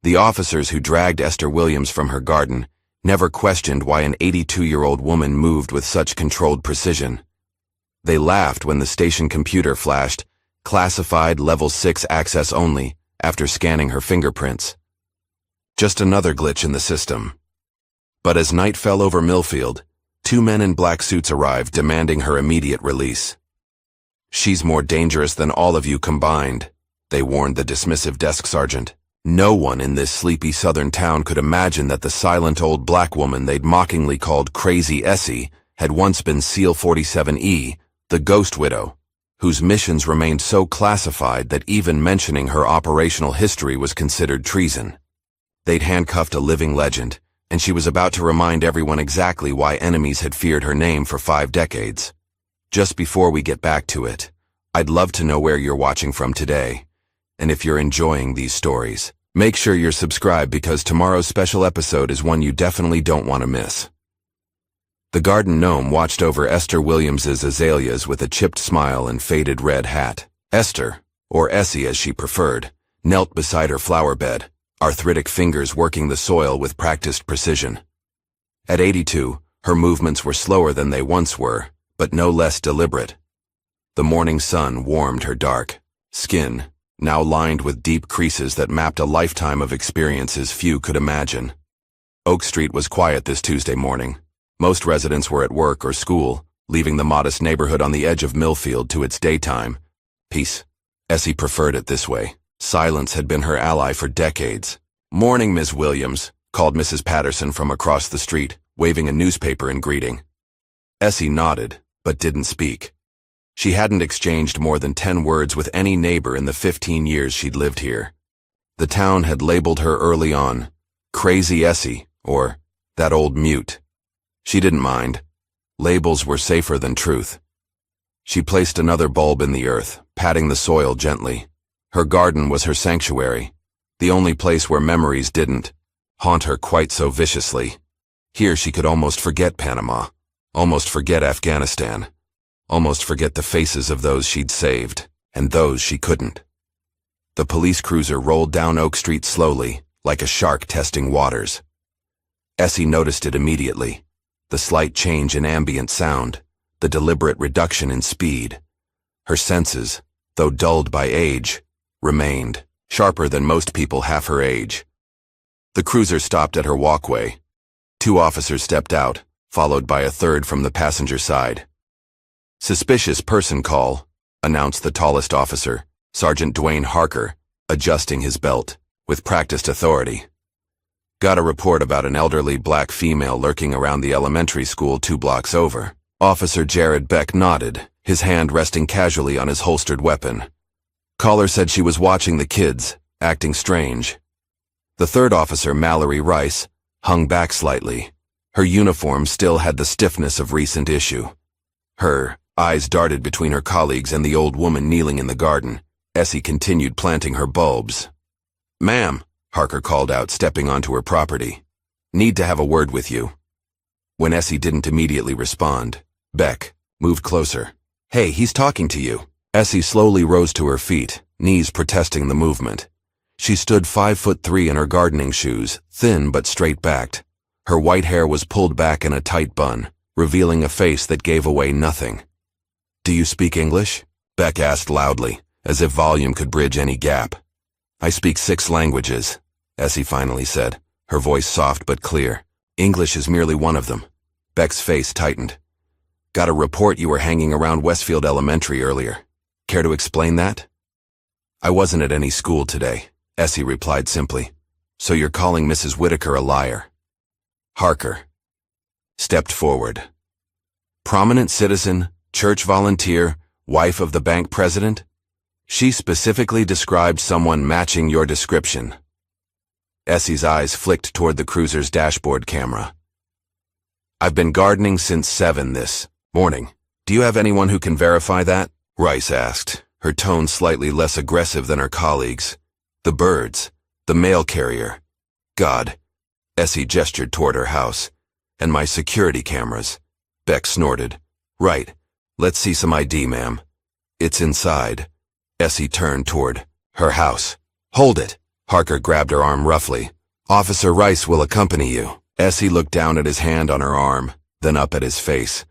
The officers who dragged Esther Williams from her garden never questioned why an 82-year-old woman moved with such controlled precision. They laughed when the station computer flashed, "Classified Level 6 access only," after scanning her fingerprints. Just another glitch in the system. But as night fell over Millfield, two men in black suits arrived demanding her immediate release. "She's more dangerous than all of you combined," they warned the dismissive desk sergeant. No one in this sleepy southern town could imagine that the silent old black woman they'd mockingly called Crazy Essie had once been SEAL 47E, the Ghost Widow, whose missions remained so classified that even mentioning her operational history was considered treason. They'd handcuffed a living legend, and she was about to remind everyone exactly why enemies had feared her name for 5 decades. Just before we get back to it, I'd love to know where you're watching from today. And if you're enjoying these stories, make sure you're subscribed because tomorrow's special episode is one you definitely don't want to miss. The garden gnome watched over Esther Williams's azaleas with a chipped smile and faded red hat. Esther, or Essie as she preferred, knelt beside her flower bed, arthritic fingers working the soil with practiced precision. At 82, her movements were slower than they once were, but no less deliberate. The morning sun warmed her dark skin, now lined with deep creases that mapped a lifetime of experiences few could imagine. Oak Street was quiet this Tuesday morning. Most residents were at work or school, leaving the modest neighborhood on the edge of Millfield to its daytime peace. Essie preferred it this way. Silence had been her ally for decades. "Morning, Miss Williams," called Mrs. Patterson from across the street, waving a newspaper in greeting. Essie nodded, but didn't speak. She hadn't exchanged more than 10 words with any neighbor in the 15 years she'd lived here. The town had labeled her early on, Crazy Essie, or that old mute. She didn't mind. Labels were safer than truth. She placed another bulb in the earth, patting the soil gently. Her garden was her sanctuary, the only place where memories didn't haunt her quite so viciously. Here she could almost forget Panama, almost forget Afghanistan, almost forget the faces of those she'd saved, and those she couldn't. The police cruiser rolled down Oak Street slowly, like a shark testing waters. Essie noticed it immediately. The slight change in ambient sound, the deliberate reduction in speed. Her senses, though dulled by age, remained, sharper than most people half her age. The cruiser stopped at her walkway. 2 officers stepped out, followed by a third from the passenger side. "Suspicious person call," announced the tallest officer, Sergeant Dwayne Harker, adjusting his belt, with practiced authority. "Got a report about an elderly black female lurking around the elementary school 2 blocks over." Officer Jared Beck nodded, his hand resting casually on his holstered weapon. "Caller said she was watching the kids, acting strange." The third officer, Mallory Rice, hung back slightly. Her uniform still had the stiffness of recent issue. Her eyes darted between her colleagues and the old woman kneeling in the garden. Essie continued planting her bulbs. "Ma'am," Harker called out, stepping onto her property. "Need to have a word with you." When Essie didn't immediately respond, Beck moved closer. "Hey, he's talking to you." Essie slowly rose to her feet, knees protesting the movement. She stood 5'3" in her gardening shoes, thin but straight-backed. Her white hair was pulled back in a tight bun, revealing a face that gave away nothing. "Do you speak English?" Beck asked loudly, as if volume could bridge any gap. "I speak 6 languages," Essie finally said, her voice soft but clear. "English is merely one of them." Beck's face tightened. "Got a report you were hanging around Westfield Elementary earlier. Care to explain that?" "I wasn't at any school today," Essie replied simply. "So you're calling Mrs. Whitaker a liar?" Harker stepped forward. "Prominent citizen, church volunteer, wife of the bank president? She specifically described someone matching your description." Essie's eyes flicked toward the cruiser's dashboard camera. "I've been gardening since 7 this morning. Do you have anyone who can verify that?" Rice asked, her tone slightly less aggressive than her colleagues. "The birds, the mail carrier. God." Essie gestured toward her house. "And my security cameras." Beck snorted. "Right. Let's see some ID, ma'am." "It's inside." Essie turned toward her house. "Hold it!" Harker grabbed her arm roughly. Officer Rice will accompany you. Essie looked down at his hand on her arm, then up at his face.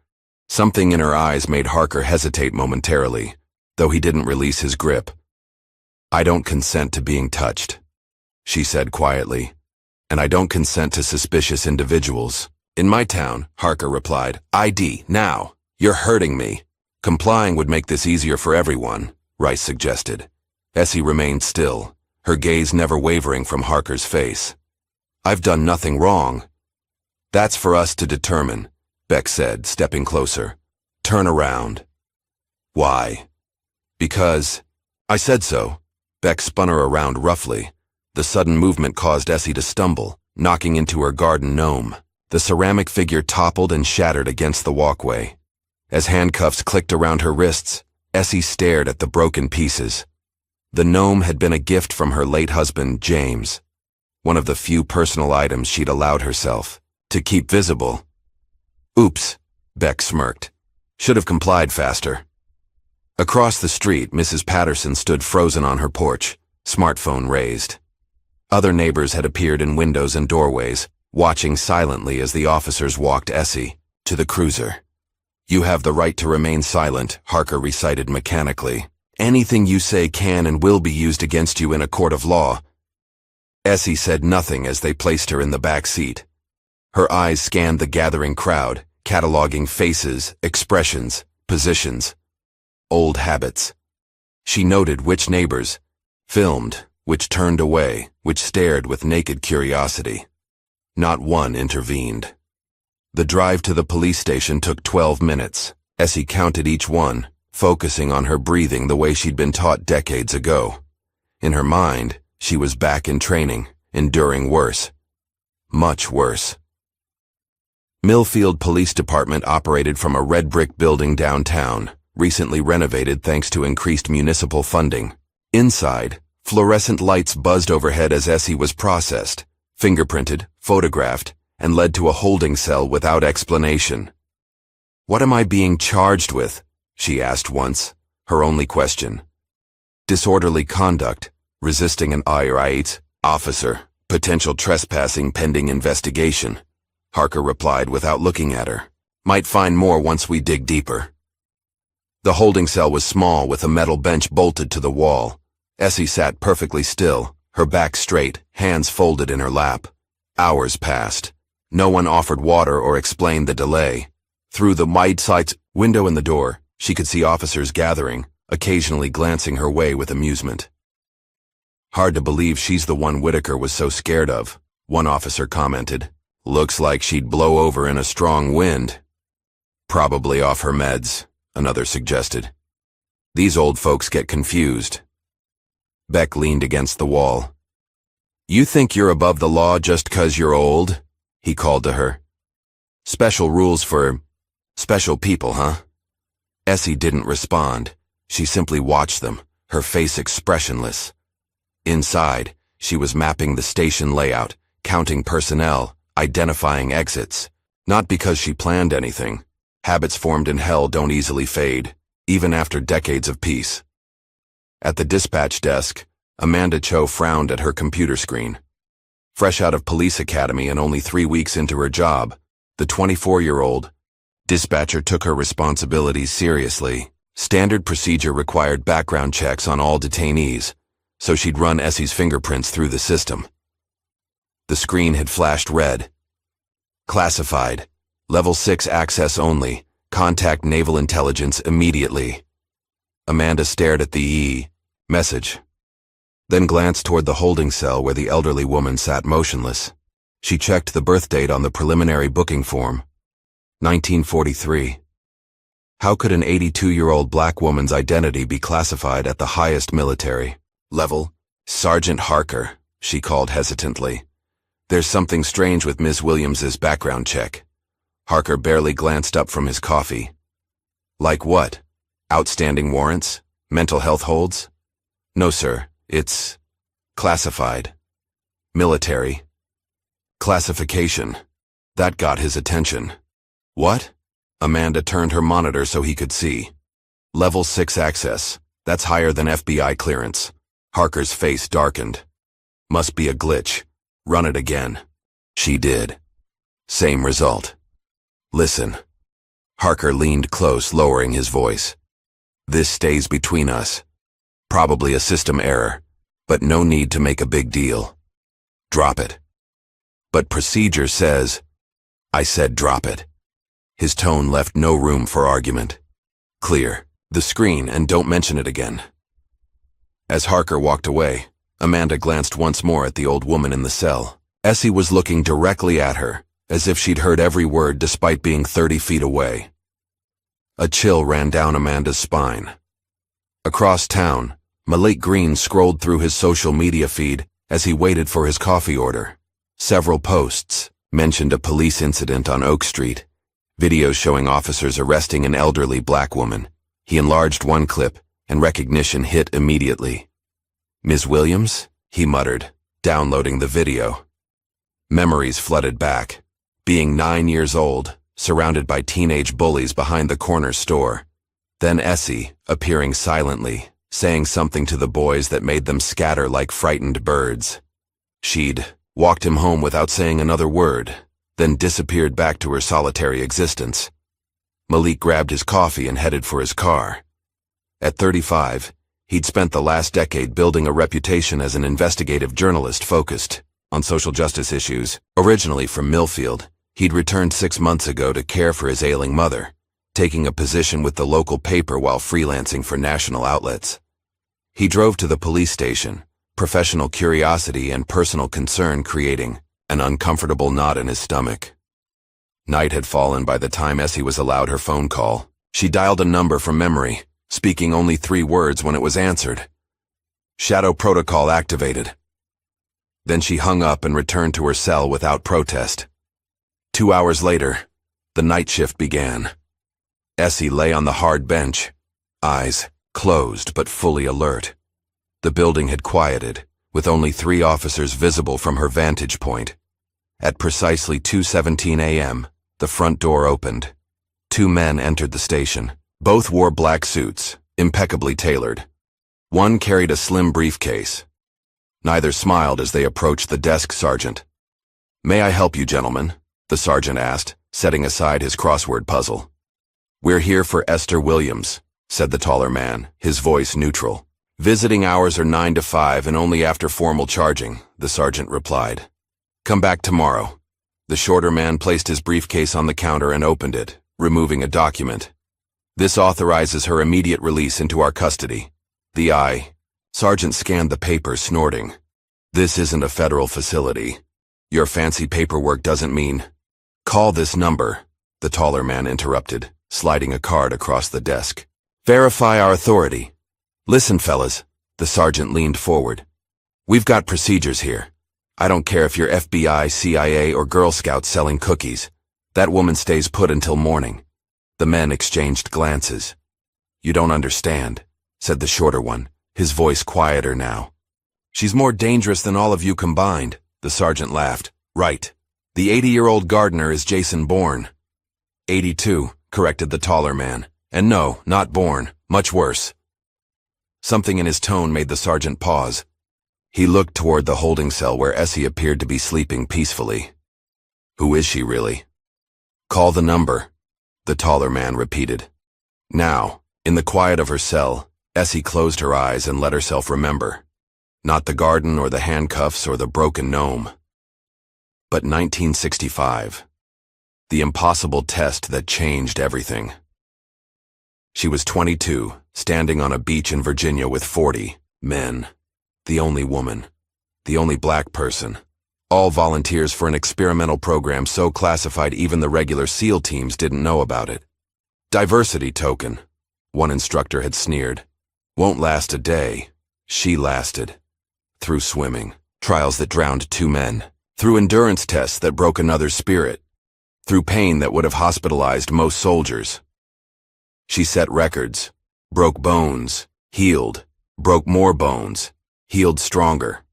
Something in her eyes made Harker hesitate momentarily, though he didn't release his grip. I don't consent to being touched, she said quietly, and I don't consent to suspicious individuals. In my town, Harker replied. ID, now. You're hurting me. Complying would make this easier for everyone, Rice suggested. Essie remained still, her gaze never wavering from Harker's face. I've done nothing wrong. That's for us to determine, Beck said, stepping closer. Turn around. Why? Because I said so. Beck spun her around roughly. The sudden movement caused Essie to stumble, knocking into her garden gnome. The ceramic figure toppled and shattered against the walkway. As handcuffs clicked around her wrists, Essie stared at the broken pieces. The gnome had been a gift from her late husband, James, one of the few personal items she'd allowed herself to keep visible. Oops, Beck smirked. Should have complied faster. Across the street, Mrs. Patterson stood frozen on her porch, smartphone raised. Other neighbors had appeared in windows and doorways, watching silently as the officers walked Essie to the cruiser. You have the right to remain silent, Harker recited mechanically. Anything you say can and will be used against you in a court of law. Essie said nothing as they placed her in the back seat. Her eyes scanned the gathering crowd, cataloging faces, expressions, positions, old habits. She noted which neighbors filmed, which turned away, which stared with naked curiosity. Not one intervened. The drive to the police station took 12 minutes. Essie counted each one, focusing on her breathing the way she'd been taught decades ago. In her mind, she was back in training, enduring worse. Much worse. Millfield Police Department operated from a red brick building downtown, recently renovated thanks to increased municipal funding. Inside, fluorescent lights buzzed overhead as Essie was processed, fingerprinted, photographed, and led to a holding cell without explanation. What am I being charged with? She asked once, her only question. Disorderly conduct, resisting an irate officer, potential trespassing pending investigation, Harker replied without looking at her. Might find more once we dig deeper. The holding cell was small with a metal bench bolted to the wall. Essie sat perfectly still, her back straight, hands folded in her lap. Hours passed. No one offered water or explained the delay. Through the wide-side window in the door, she could see officers gathering, occasionally glancing her way with amusement. Hard to believe she's the one Whitaker was so scared of, one officer commented. Looks like she'd blow over in a strong wind. Probably off her meds, another suggested. These old folks get confused. Beck leaned against the wall. You think you're above the law just 'cause you're old? He called to her. Special rules for special people, huh? Essie didn't respond. She simply watched them, her face expressionless. Inside, she was mapping the station layout, counting personnel, identifying exits. Not because she planned anything. Habits formed in hell don't easily fade, even after decades of peace. At the dispatch desk, Amanda Cho frowned at her computer screen. Fresh out of police academy and only 3 weeks into her job, the 24-year-old dispatcher took her responsibilities seriously. Standard procedure required background checks on all detainees, so she'd run Essie's fingerprints through the system. The screen had flashed red. Classified. Level 6 access only. Contact Naval Intelligence immediately. Amanda stared at the message, then glanced toward the holding cell where the elderly woman sat motionless. She checked the birth date on the preliminary booking form. 1943. How could an 82-year-old black woman's identity be classified at the highest military level? Sergeant Harker, she called hesitantly. There's something strange with Ms. Williams's background check. Harker barely glanced up from his coffee. Like what? Outstanding warrants? Mental health holds? No, sir. It's classified. Military. Classification. That got his attention. What? Amanda turned her monitor so he could see. Level 6 access. That's higher than FBI clearance. Harker's face darkened. Must be a glitch. Run it again. She did. Same result. Listen. Harker leaned close, lowering his voice. This stays between us. Probably a system error, but no need to make a big deal. Drop it. But procedure says... I said drop it. His tone left no room for argument. Clear. The screen, and don't mention it again. As Harker walked away, Amanda glanced once more at the old woman in the cell. Essie was looking directly at her, as if she'd heard every word despite being 30 feet away. A chill ran down Amanda's spine. Across town, Malik Green scrolled through his social media feed as he waited for his coffee order. Several posts mentioned a police incident on Oak Street, videos showing officers arresting an elderly black woman. He enlarged one clip, and recognition hit immediately. Ms. Williams? He muttered, downloading the video. Memories flooded back. Being 9 years old, surrounded by teenage bullies behind the corner store. Then Essie, appearing silently, saying something to the boys that made them scatter like frightened birds. She'd walked him home without saying another word, then disappeared back to her solitary existence. Malik grabbed his coffee and headed for his car. At 35, he'd spent the last decade building a reputation as an investigative journalist focused on social justice issues. Originally from Millfield, he'd returned 6 months ago to care for his ailing mother, taking a position with the local paper while freelancing for national outlets. He drove to the police station, professional curiosity and personal concern creating an uncomfortable knot in his stomach. Night had fallen by the time Essie was allowed her phone call. She dialed a number from memory, speaking only 3 words when it was answered. Shadow protocol activated. Then she hung up and returned to her cell without protest. 2 hours later, the night shift began. Essie lay on the hard bench, eyes closed but fully alert. The building had quieted, with only 3 officers visible from her vantage point. At precisely 2:17 a.m., the front door opened. 2 men entered the station. Both wore black suits, impeccably tailored. One carried a slim briefcase. Neither smiled as they approached the desk sergeant. "May I help you, gentlemen?" the sergeant asked, setting aside his crossword puzzle. "We're here for Esther Williams," said the taller man, his voice neutral. "Visiting hours are 9 to 5 and only after formal charging," the sergeant replied. "Come back tomorrow." The shorter man placed his briefcase on the counter and opened it, removing a document. "This authorizes her immediate release into our custody." Sergeant scanned the paper, snorting. "This isn't a federal facility. Your fancy paperwork doesn't mean—" "Call this number," the taller man interrupted, sliding a card across the desk. "Verify our authority." "Listen, fellas," the sergeant leaned forward. "We've got procedures here. I don't care if you're FBI, CIA, or Girl Scouts selling cookies. That woman stays put until morning." The men exchanged glances. "You don't understand," said the shorter one, his voice quieter now. "She's more dangerous than all of you combined," the sergeant laughed. "Right. The 80-year-old gardener is Jason Bourne." 82, corrected the taller man. "And no, not Bourne. Much worse." Something in his tone made the sergeant pause. He looked toward the holding cell where Essie appeared to be sleeping peacefully. "Who is she, really?" "Call the number," the taller man repeated. Now, in the quiet of her cell, Essie closed her eyes and let herself remember. Not the garden or the handcuffs or the broken gnome. But 1965. The impossible test that changed everything. She was 22, standing on a beach in Virginia with 40 men. The only woman. The only black person. All volunteers for an experimental program so classified even the regular SEAL teams didn't know about it. Diversity token, one instructor had sneered. Won't last a day. She lasted. Through swimming, trials that drowned 2 men. Through endurance tests that broke another's spirit. Through pain that would have hospitalized most soldiers. She set records, broke bones, healed, broke more bones, healed stronger.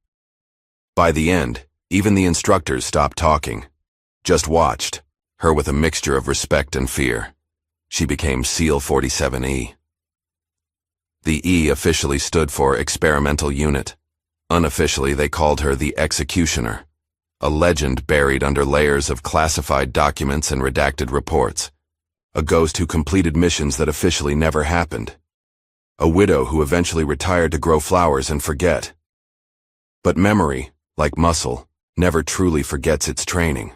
By the end, even the instructors stopped talking, just watched, her with a mixture of respect and fear. She became SEAL 47E. The E officially stood for Experimental Unit. Unofficially, they called her the Executioner, a legend buried under layers of classified documents and redacted reports, a ghost who completed missions that officially never happened, a widow who eventually retired to grow flowers and forget. But memory, like muscle, never truly forgets its training.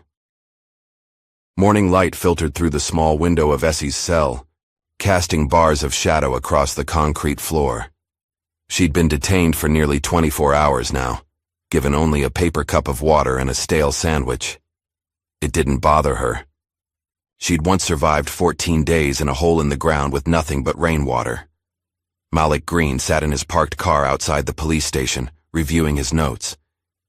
Morning light filtered through the small window of Essie's cell, casting bars of shadow across the concrete floor. She'd been detained for nearly 24 hours now, given only a paper cup of water and a stale sandwich. It didn't bother her. She'd once survived 14 days in a hole in the ground with nothing but rainwater. Malik Green sat in his parked car outside the police station, reviewing his notes.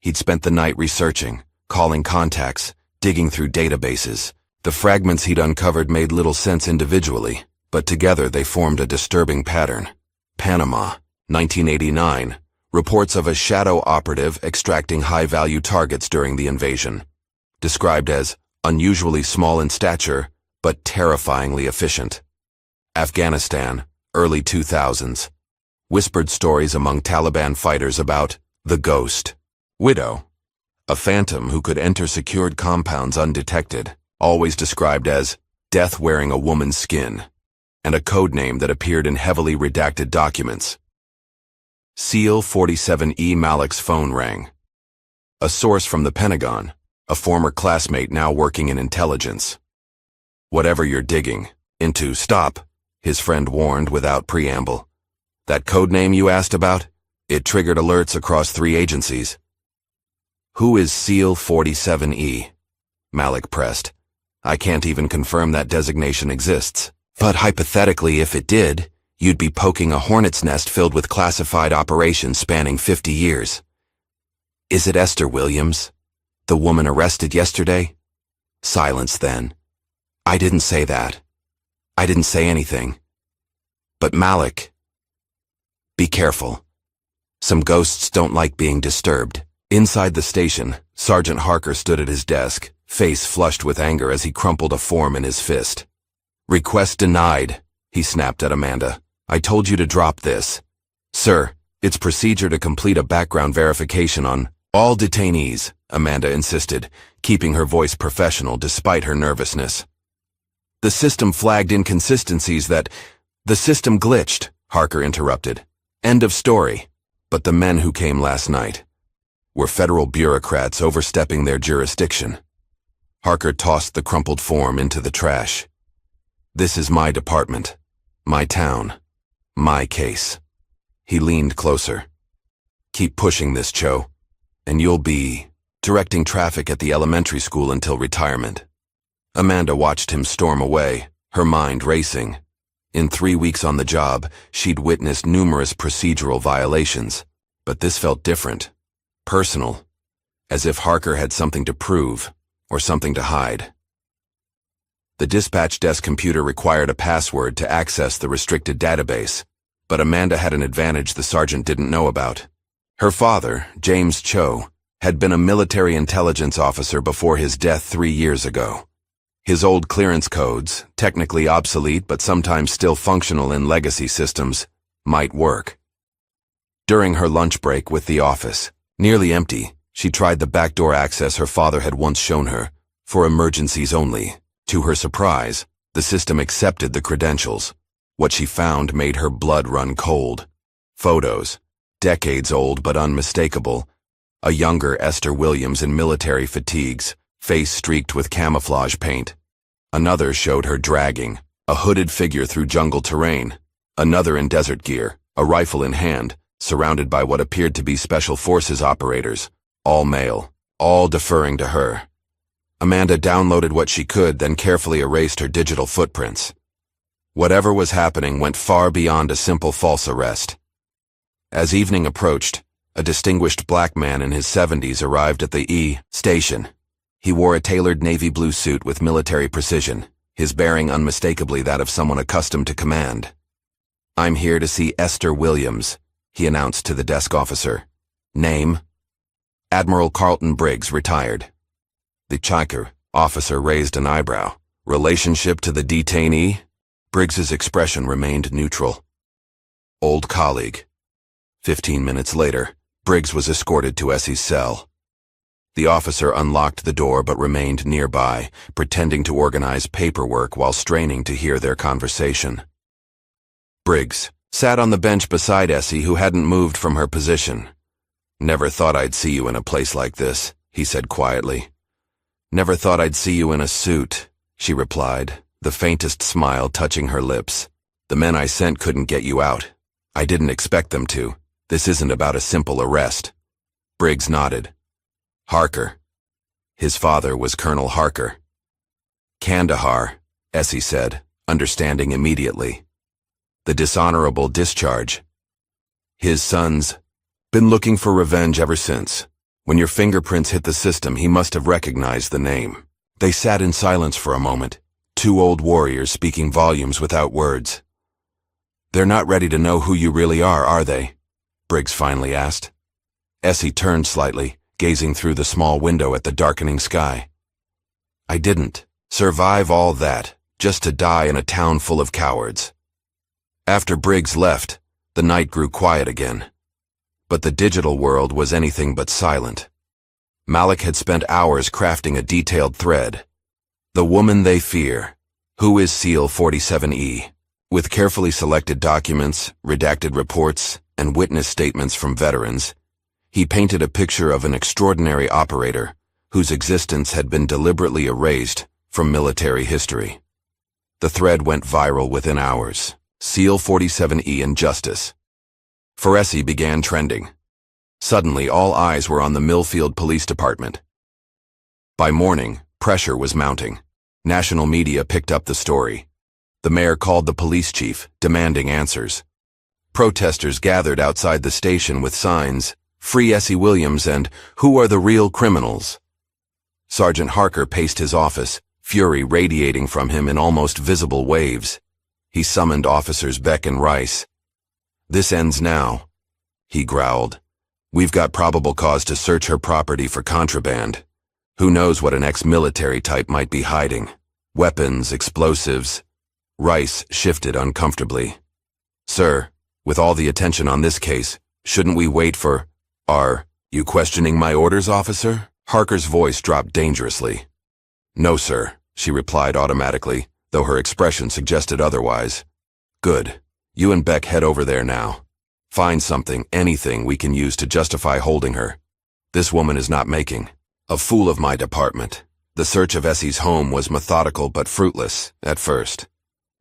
He'd spent the night researching, calling contacts, digging through databases. The fragments he'd uncovered made little sense individually, but together they formed a disturbing pattern. Panama, 1989, reports of a shadow operative extracting high-value targets during the invasion. Described as unusually small in stature, but terrifyingly efficient. Afghanistan, early 2000s. Whispered stories among Taliban fighters about the Ghost. Widow, a phantom who could enter secured compounds undetected, always described as death wearing a woman's skin, and a code name that appeared in heavily redacted documents. SEAL 47E Malik's phone rang. A source from the Pentagon, a former classmate now working in intelligence. Whatever you're digging into, stop, his friend warned without preamble. That code name you asked about? It triggered alerts across 3 agencies. Who is SEAL 47E? Malik pressed. I can't even confirm that designation exists. But hypothetically, if it did, you'd be poking a hornet's nest filled with classified operations spanning 50 years. Is it Esther Williams, the woman arrested yesterday? Silence then. I didn't say that. I didn't say anything. But Malik, be careful. Some ghosts don't like being disturbed. Inside the station, Sergeant Harker stood at his desk, face flushed with anger as he crumpled a form in his fist. Request denied, he snapped at Amanda. I told you to drop this. Sir, it's procedure to complete a background verification on all detainees, Amanda insisted, keeping her voice professional despite her nervousness. The system flagged inconsistencies that... The system glitched, Harker interrupted. End of story. But the men who came last night were federal bureaucrats overstepping their jurisdiction. Harker tossed the crumpled form into the trash. This is my department, my town, my case. He leaned closer. Keep pushing this, Cho, and you'll be directing traffic at the elementary school until retirement. Amanda watched him storm away, her mind racing. In 3 weeks on the job, she'd witnessed numerous procedural violations, but this felt different. Personal, as if Harker had something to prove, or something to hide. The dispatch desk computer required a password to access the restricted database, but Amanda had an advantage the sergeant didn't know about. Her father, James Cho, had been a military intelligence officer before his death 3 years ago. His old clearance codes, technically obsolete but sometimes still functional in legacy systems, might work. During her lunch break with the office, nearly empty, she tried the backdoor access her father had once shown her, for emergencies only. To her surprise, the system accepted the credentials. What she found made her blood run cold. Photos, decades old but unmistakable. A younger Esther Williams in military fatigues, face streaked with camouflage paint. Another showed her dragging, a hooded figure through jungle terrain. Another in desert gear, a rifle in hand, surrounded by what appeared to be special forces operators, all male, all deferring to her. Amanda downloaded what she could, then carefully erased her digital footprints. Whatever was happening went far beyond a simple false arrest. As evening approached, a distinguished black man in his 70s arrived at the E station. He wore a tailored navy blue suit with military precision, his bearing unmistakably that of someone accustomed to command. I'm here to see Esther Williams, he announced to the desk officer. Name? Admiral Carlton Briggs, retired. The Chiker officer raised an eyebrow. Relationship to the detainee? Briggs's expression remained neutral. Old colleague. 15 minutes later, Briggs was escorted to Essie's cell. The officer unlocked the door but remained nearby, pretending to organize paperwork while straining to hear their conversation. Briggs sat on the bench beside Essie, who hadn't moved from her position. "Never thought I'd see you in a place like this," he said quietly. "Never thought I'd see you in a suit," she replied, the faintest smile touching her lips. "The men I sent couldn't get you out. I didn't expect them to. This isn't about a simple arrest." Briggs nodded. "Harker." His father was Colonel Harker. "Kandahar," Essie said, understanding immediately. "The dishonorable discharge. His son's been looking for revenge ever since. When your fingerprints hit the system, he must have recognized the name." They sat in silence for a moment, two old warriors speaking volumes without words. "They're not ready to know who you really are they?" Briggs finally asked. Essie turned slightly, gazing through the small window at the darkening sky. "I didn't survive all that, just to die in a town full of cowards." After Briggs left, the night grew quiet again. But the digital world was anything but silent. Malik had spent hours crafting a detailed thread. The woman they fear. Who is SEAL 47E? With carefully selected documents, redacted reports, and witness statements from veterans, he painted a picture of an extraordinary operator whose existence had been deliberately erased from military history. The thread went viral within hours. SEAL 47E and Justice. For Essie began trending. Suddenly, all eyes were on the Millfield Police Department. By morning, pressure was mounting. National media picked up the story. The mayor called the police chief, demanding answers. Protesters gathered outside the station with signs, "Free Essie Williams" and "Who are the real criminals?" Sergeant Harker paced his office, fury radiating from him in almost visible waves. He summoned officers Beck and Rice. "This ends now," he growled. "We've got probable cause to search her property for contraband. Who knows what an ex-military type might be hiding? Weapons, explosives." Rice shifted uncomfortably. "Sir, with all the attention on this case, shouldn't we wait for— Are you questioning my orders, officer?" Harker's voice dropped dangerously. "No, sir," she replied automatically, though her expression suggested otherwise. "Good. You and Beck head over there now. Find something, anything we can use to justify holding her. This woman is not making a fool of my department." The search of Essie's home was methodical but fruitless at first.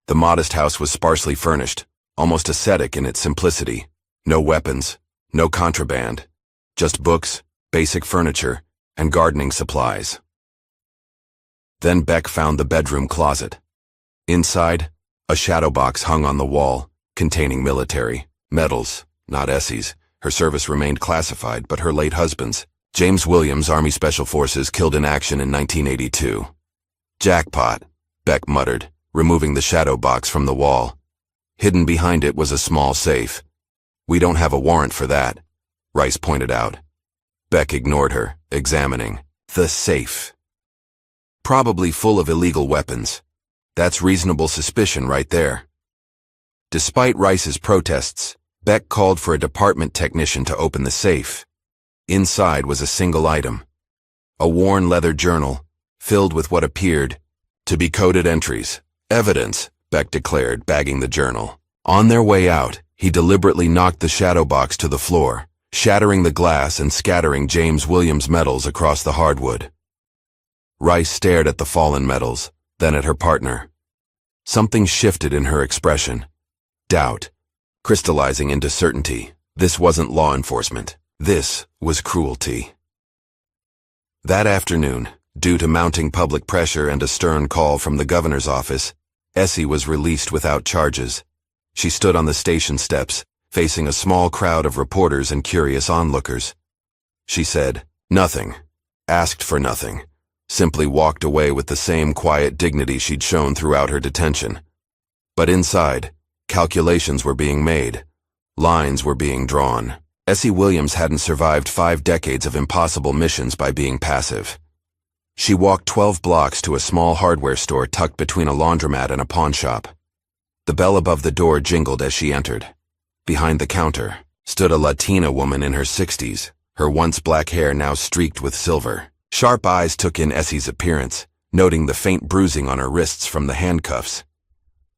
The modest house was sparsely furnished, almost ascetic in its simplicity. No weapons, no contraband, just books, basic furniture, and gardening supplies. Then Beck found the bedroom closet. Inside, a shadow box hung on the wall, containing military medals, not Essie's. Her service remained classified, but her late husband's. James Williams, Army Special Forces, killed in action in 1982. "Jackpot," Beck muttered, removing the shadow box from the wall. Hidden behind it was a small safe. "We don't have a warrant for that," Rice pointed out. Beck ignored her, examining the safe. "Probably full of illegal weapons. That's reasonable suspicion right there." Despite Rice's protests, Beck called for a department technician to open the safe. Inside was a single item. A worn leather journal, filled with what appeared to be coded entries. "Evidence," Beck declared, bagging the journal. On their way out, he deliberately knocked the shadow box to the floor, shattering the glass and scattering James Williams' medals across the hardwood. Rice stared at the fallen medals, then at her partner. Something shifted in her expression. Doubt, crystallizing into certainty. This wasn't law enforcement. This was cruelty. That afternoon, due to mounting public pressure and a stern call from the governor's office, Essie was released without charges. She stood on the station steps, facing a small crowd of reporters and curious onlookers. She said nothing, asked for nothing, simply walked away with the same quiet dignity she'd shown throughout her detention. But inside, calculations were being made. Lines were being drawn. Essie Williams hadn't survived 5 decades of impossible missions by being passive. She walked 12 blocks to a small hardware store tucked between a laundromat and a pawn shop. The bell above the door jingled as she entered. Behind the counter stood a Latina woman in her 60s, her once black hair now streaked with silver. Sharp eyes took in Essie's appearance, noting the faint bruising on her wrists from the handcuffs.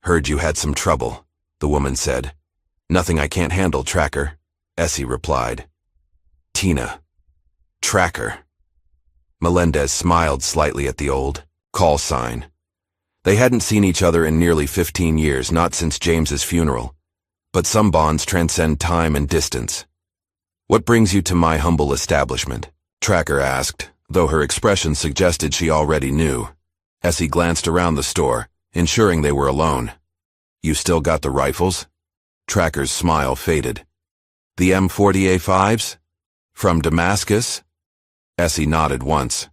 "Heard you had some trouble," the woman said. "Nothing I can't handle, Tracker," Essie replied. Tina. Tracker. Melendez smiled slightly at the old call sign. They hadn't seen each other in nearly 15 years, not since James's funeral. But some bonds transcend time and distance. "What brings you to my humble establishment?" Tracker asked, though her expression suggested she already knew. Essie glanced around the store, ensuring they were alone. "You still got the rifles?" Tracker's smile faded. "The M40A5s? From Damascus?" Essie nodded once.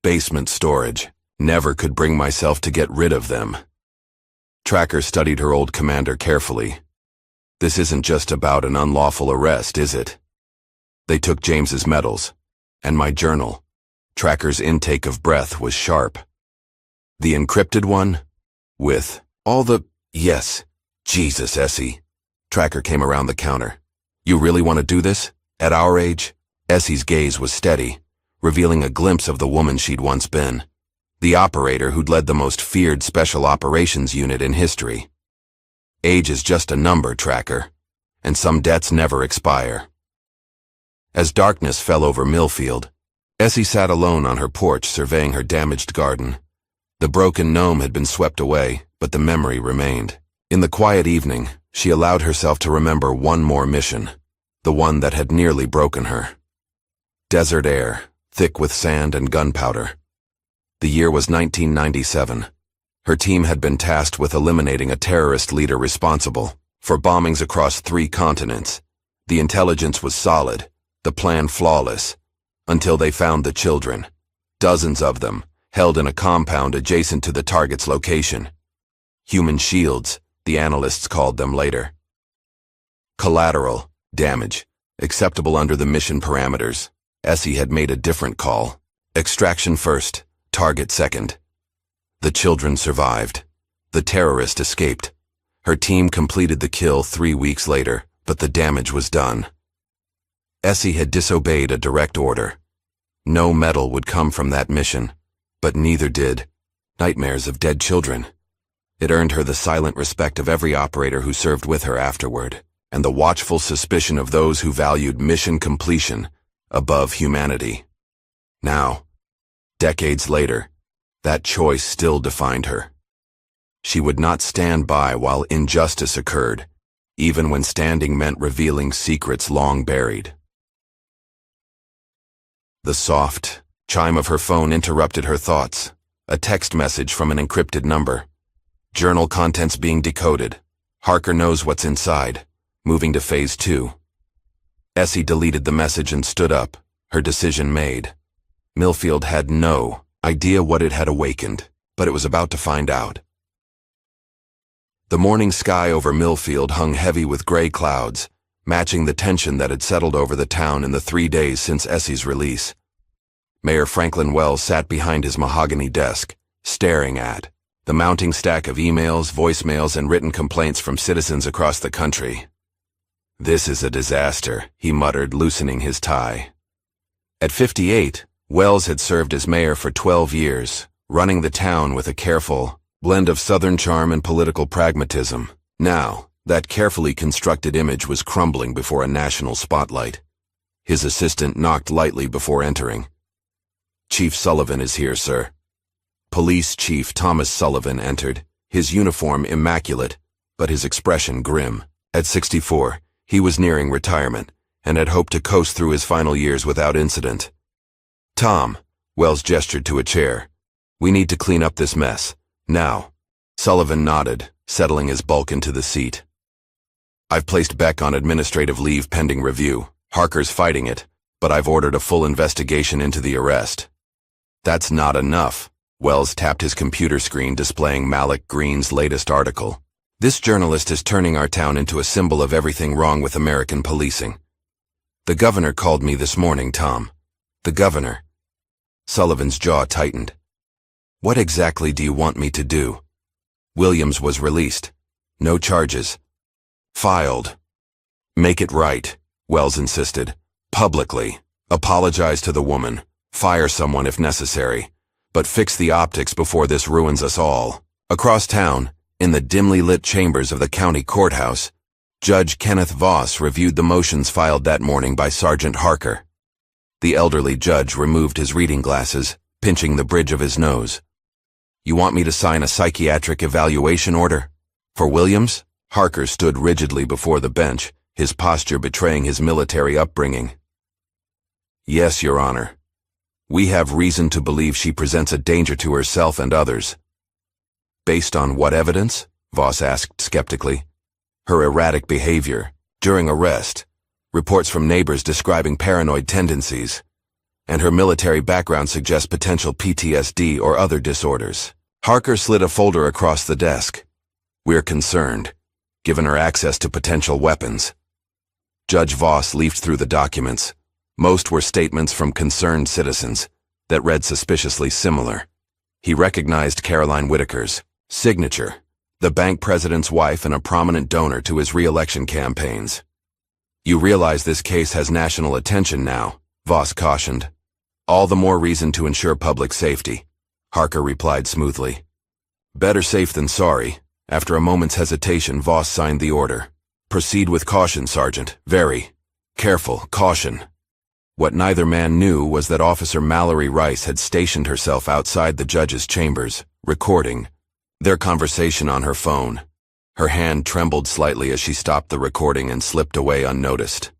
"Basement storage. Never could bring myself to get rid of them." Tracker studied her old commander carefully. "This isn't just about an unlawful arrest, is it? They took James's medals, and my journal." Tracker's intake of breath was sharp. "The encrypted one? With all the— Yes. Jesus, Essie." Tracker came around the counter. "You really want to do this? At our age?" Essie's gaze was steady, revealing a glimpse of the woman she'd once been. The operator who'd led the most feared special operations unit in history. "Age is just a number, Tracker, and some debts never expire." As darkness fell over Millfield, Essie sat alone on her porch surveying her damaged garden. The broken gnome had been swept away, but the memory remained. In the quiet evening, she allowed herself to remember one more mission, the one that had nearly broken her. Desert air, thick with sand and gunpowder. The year was 1997. Her team had been tasked with eliminating a terrorist leader responsible for bombings across 3 continents. The intelligence was solid, the plan flawless, until they found the children, dozens of them, held in a compound adjacent to the target's location. Human shields, the analysts called them later. Collateral damage, acceptable under the mission parameters. Essie had made a different call. Extraction first, target second. The children survived. The terrorist escaped. Her team completed the kill 3 weeks later, but the damage was done. Essie had disobeyed a direct order. No medal would come from that mission, but neither did nightmares of dead children. It earned her the silent respect of every operator who served with her afterward, and the watchful suspicion of those who valued mission completion above humanity. Now, decades later, that choice still defined her. She would not stand by while injustice occurred, even when standing meant revealing secrets long buried. The soft chime of her phone interrupted her thoughts. A text message from an encrypted number. Journal contents being decoded. Harker knows what's inside. Moving to phase 2. Essie deleted the message and stood up, her decision made. Millfield had no idea what it had awakened, but it was about to find out. The morning sky over Millfield hung heavy with gray clouds, matching the tension that had settled over the town in the 3 days since Essie's release. Mayor Franklin Wells sat behind his mahogany desk, staring at the mounting stack of emails, voicemails, and written complaints from citizens across the country. "This is a disaster," he muttered, loosening his tie. At 58, Wells had served as mayor for 12 years, running the town with a careful blend of Southern charm and political pragmatism. Now, that carefully constructed image was crumbling before a national spotlight. His assistant knocked lightly before entering. "Chief Sullivan is here, sir." Police Chief Thomas Sullivan entered, his uniform immaculate, but his expression grim. At 64, he was nearing retirement, and had hoped to coast through his final years without incident. "Tom," Wells gestured to a chair. "We need to clean up this mess. Now." Sullivan nodded, settling his bulk into the seat. "I've placed Beck on administrative leave pending review. Harker's fighting it, but I've ordered a full investigation into the arrest." "That's not enough." Wells tapped his computer screen displaying Malik Green's latest article. "This journalist is turning our town into a symbol of everything wrong with American policing. The governor called me this morning, Tom. The governor." Sullivan's jaw tightened. "What exactly do you want me to do?" "Williams was released. No charges. Filed. Make it right." Wells insisted. Publicly. Apologize to the woman. Fire someone if necessary. But fix the optics before this ruins us all. Across town, in the dimly lit chambers of the county courthouse, Judge Kenneth Voss reviewed the motions filed that morning by Sergeant Harker. The elderly judge removed his reading glasses, pinching the bridge of his nose. You want me to sign a psychiatric evaluation order? For Williams? Harker stood rigidly before the bench, his posture betraying his military upbringing. Yes, Your Honor. We have reason to believe she presents a danger to herself and others. Based on what evidence? Voss asked skeptically. Her erratic behavior, during arrest, reports from neighbors describing paranoid tendencies, and her military background suggests potential PTSD or other disorders. Harker slid a folder across the desk. We're concerned, given her access to potential weapons. Judge Voss leafed through the documents. Most were statements from concerned citizens that read suspiciously similar. He recognized Caroline Whitaker's signature, the bank president's wife and a prominent donor to his re-election campaigns. You realize this case has national attention now, Voss cautioned. All the more reason to ensure public safety, Harker replied smoothly. Better safe than sorry. After a moment's hesitation, Voss signed the order. Proceed with caution, Sergeant. Very careful caution. What neither man knew was that Officer Mallory Rice had stationed herself outside the judge's chambers, recording their conversation on her phone. Her hand trembled slightly as she stopped the recording and slipped away unnoticed.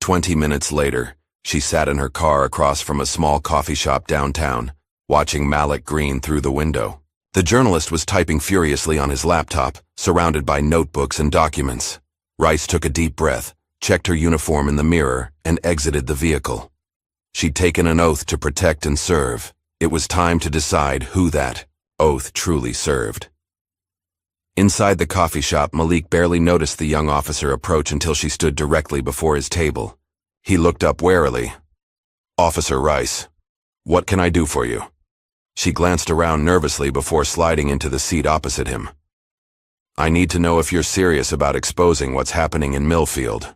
20 minutes later, she sat in her car across from a small coffee shop downtown, watching Malik Green through the window. The journalist was typing furiously on his laptop, surrounded by notebooks and documents. Rice took a deep breath, checked her uniform in the mirror, and exited the vehicle. She'd taken an oath to protect and serve. It was time to decide who that oath truly served. Inside the coffee shop, Malik barely noticed the young officer approach until she stood directly before his table. He looked up warily. Officer Rice, what can I do for you? She glanced around nervously before sliding into the seat opposite him. I need to know if you're serious about exposing what's happening in Millfield.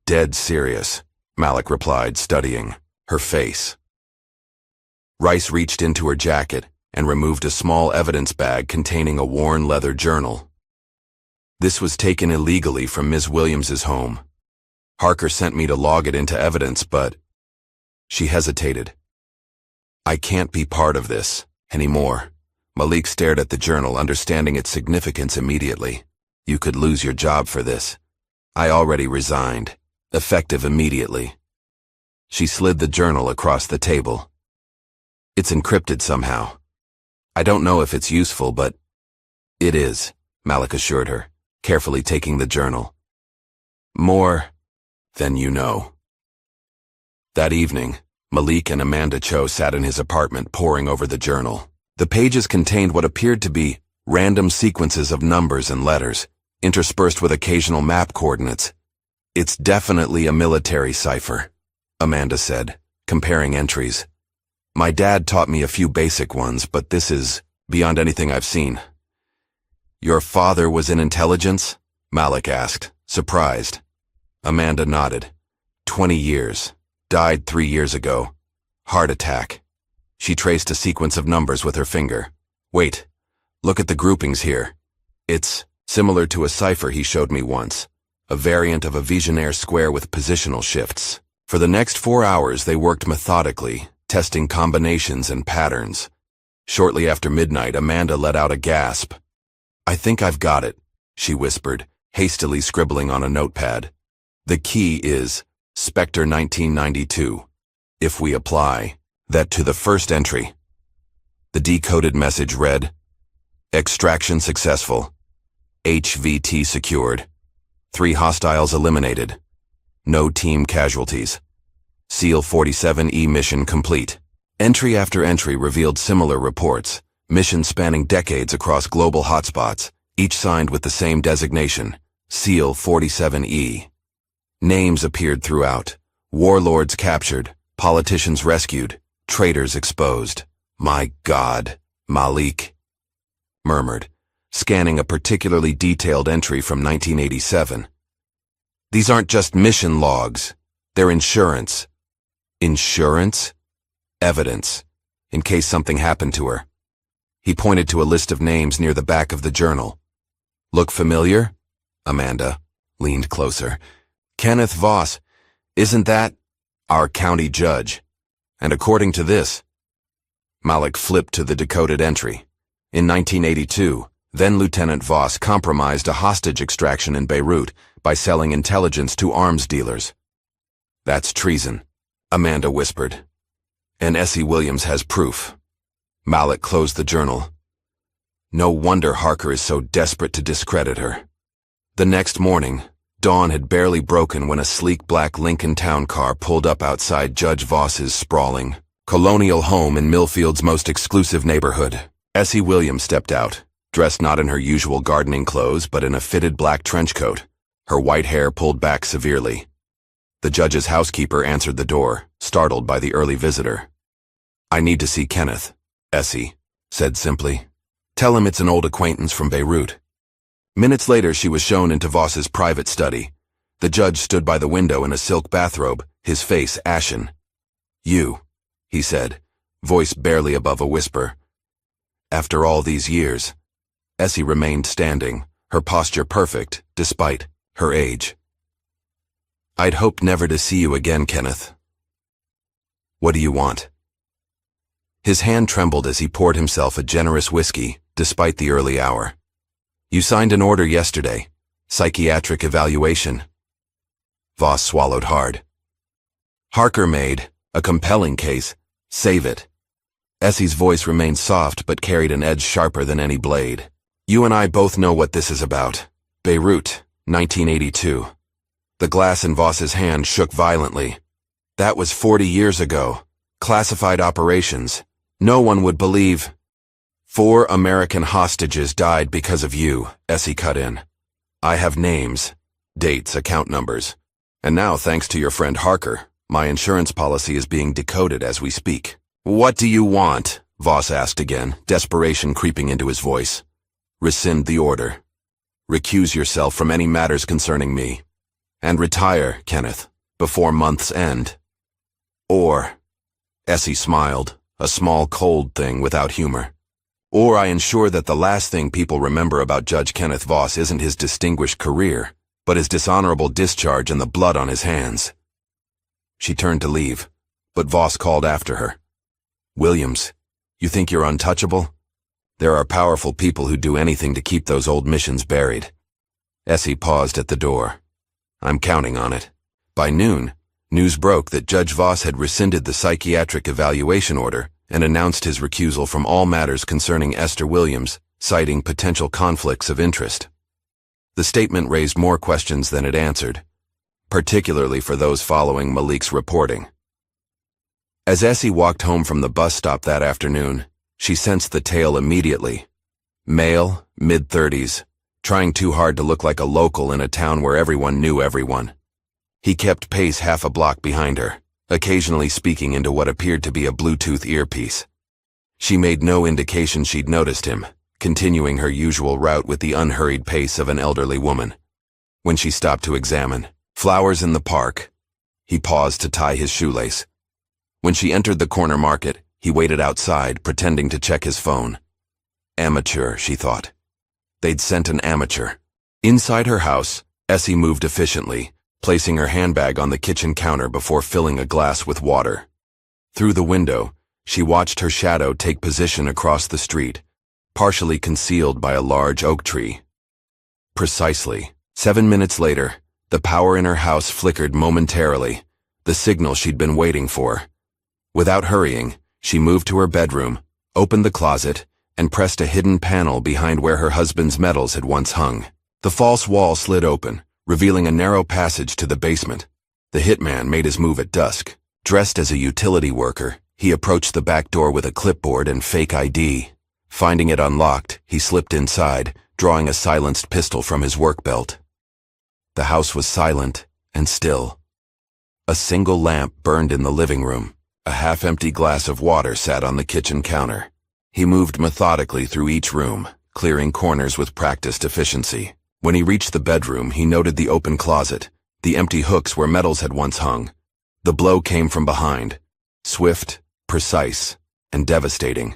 Dead serious, Malik replied, studying her face. Rice reached into her jacket and removed a small evidence bag containing a worn leather journal. This was taken illegally from Ms. Williams's home. Harker sent me to log it into evidence, but... She hesitated. I can't be part of this anymore. Malik stared at the journal, understanding its significance immediately. You could lose your job for this. I already resigned. Effective immediately. She slid the journal across the table. It's encrypted somehow. I don't know if it's useful, but it is, Malik assured her, carefully taking the journal. More than you know. That evening, Malik and Amanda Cho sat in his apartment poring over the journal. The pages contained what appeared to be random sequences of numbers and letters, interspersed with occasional map coordinates. It's definitely a military cipher, Amanda said, comparing entries. My dad taught me a few basic ones, but this is beyond anything I've seen. Your father was in intelligence? Malik asked, surprised. Amanda nodded. 20 years. Died 3 years ago. Heart attack. She traced a sequence of numbers with her finger. Wait, look at the groupings here. It's similar to a cipher he showed me once. A variant of a Vigenère square with positional shifts. For the next 4 hours, they worked methodically, testing combinations and patterns. Shortly after midnight, Amanda let out a gasp. I think I've got it, she whispered, hastily scribbling on a notepad. The key is Spectre 1992. If we apply that to the first entry. The decoded message read, Extraction successful. HVT secured. 3 hostiles eliminated. No team casualties. SEAL 47E mission complete. Entry after entry revealed similar reports, missions spanning decades across global hotspots, each signed with the same designation, SEAL 47E. Names appeared throughout. Warlords captured, politicians rescued, traitors exposed. My God, Malik murmured, scanning a particularly detailed entry from 1987. These aren't just mission logs. They're insurance. Insurance? Evidence, in case something happened to her. He pointed to a list of names near the back of the journal. Look familiar? Amanda leaned closer. Kenneth Voss. Isn't that our county judge? And according to this, Malik flipped to the decoded entry. In 1982, then-Lieutenant Voss compromised a hostage extraction in Beirut by selling intelligence to arms dealers. That's treason, Amanda whispered. And Essie Williams has proof. Malik closed the journal. No wonder Harker is so desperate to discredit her. The next morning, dawn had barely broken when a sleek black Lincoln Town car pulled up outside Judge Voss's sprawling, colonial home in Millfield's most exclusive neighborhood. Essie Williams stepped out, dressed not in her usual gardening clothes but in a fitted black trench coat, her white hair pulled back severely. The judge's housekeeper answered the door, startled by the early visitor. I need to see Kenneth, Essie said simply. Tell him it's an old acquaintance from Beirut. Minutes later, she was shown into Voss's private study. The judge stood by the window in a silk bathrobe, his face ashen. You, he said, voice barely above a whisper. After all these years, Essie remained standing, her posture perfect, despite her age. I'd hoped never to see you again, Kenneth. What do you want? His hand trembled as he poured himself a generous whiskey, despite the early hour. You signed an order yesterday. Psychiatric evaluation. Voss swallowed hard. Harker made a compelling case. Save it. Essie's voice remained soft but carried an edge sharper than any blade. You and I both know what this is about. Beirut, 1982. The glass in Voss's hand shook violently. That was 40 years ago. Classified operations. No one would believe. 4 American hostages died because of you, Essie cut in. I have names, dates, account numbers. And now, thanks to your friend Harker, my insurance policy is being decoded as we speak. What do you want? Voss asked again, desperation creeping into his voice. Rescind the order. Recuse yourself from any matters concerning me. And retire, Kenneth, before month's end. Or, Essie smiled, a small cold thing without humor. Or I ensure that the last thing people remember about Judge Kenneth Voss isn't his distinguished career, but his dishonorable discharge and the blood on his hands. She turned to leave, but Voss called after her. Williams, you think you're untouchable? There are powerful people who do anything to keep those old missions buried. Essie paused at the door. I'm counting on it. By noon, news broke that Judge Voss had rescinded the psychiatric evaluation order and announced his recusal from all matters concerning Esther Williams, citing potential conflicts of interest. The statement raised more questions than it answered, particularly for those following Malik's reporting. As Essie walked home from the bus stop that afternoon, she sensed the tale immediately. Male, mid-30s, trying too hard to look like a local in a town where everyone knew everyone. He kept pace half a block behind her, occasionally speaking into what appeared to be a Bluetooth earpiece. She made no indication she'd noticed him, continuing her usual route with the unhurried pace of an elderly woman. When she stopped to examine flowers in the park, he paused to tie his shoelace. When she entered the corner market, he waited outside, pretending to check his phone. Amateur, she thought. They'd sent an amateur. Inside her house, Essie moved efficiently, placing her handbag on the kitchen counter before filling a glass with water. Through the window, she watched her shadow take position across the street, partially concealed by a large oak tree. Precisely 7 minutes later, the power in her house flickered momentarily, the signal she'd been waiting for. Without hurrying, she moved to her bedroom, opened the closet, and pressed a hidden panel behind where her husband's medals had once hung. The false wall slid open, revealing a narrow passage to the basement. The hitman made his move at dusk. Dressed as a utility worker, he approached the back door with a clipboard and fake ID. Finding it unlocked, he slipped inside, drawing a silenced pistol from his work belt. The house was silent and still. A single lamp burned in the living room. A half-empty glass of water sat on the kitchen counter. He moved methodically through each room, clearing corners with practiced efficiency. When he reached the bedroom, he noted the open closet, the empty hooks where metals had once hung. The blow came from behind, swift, precise, and devastating.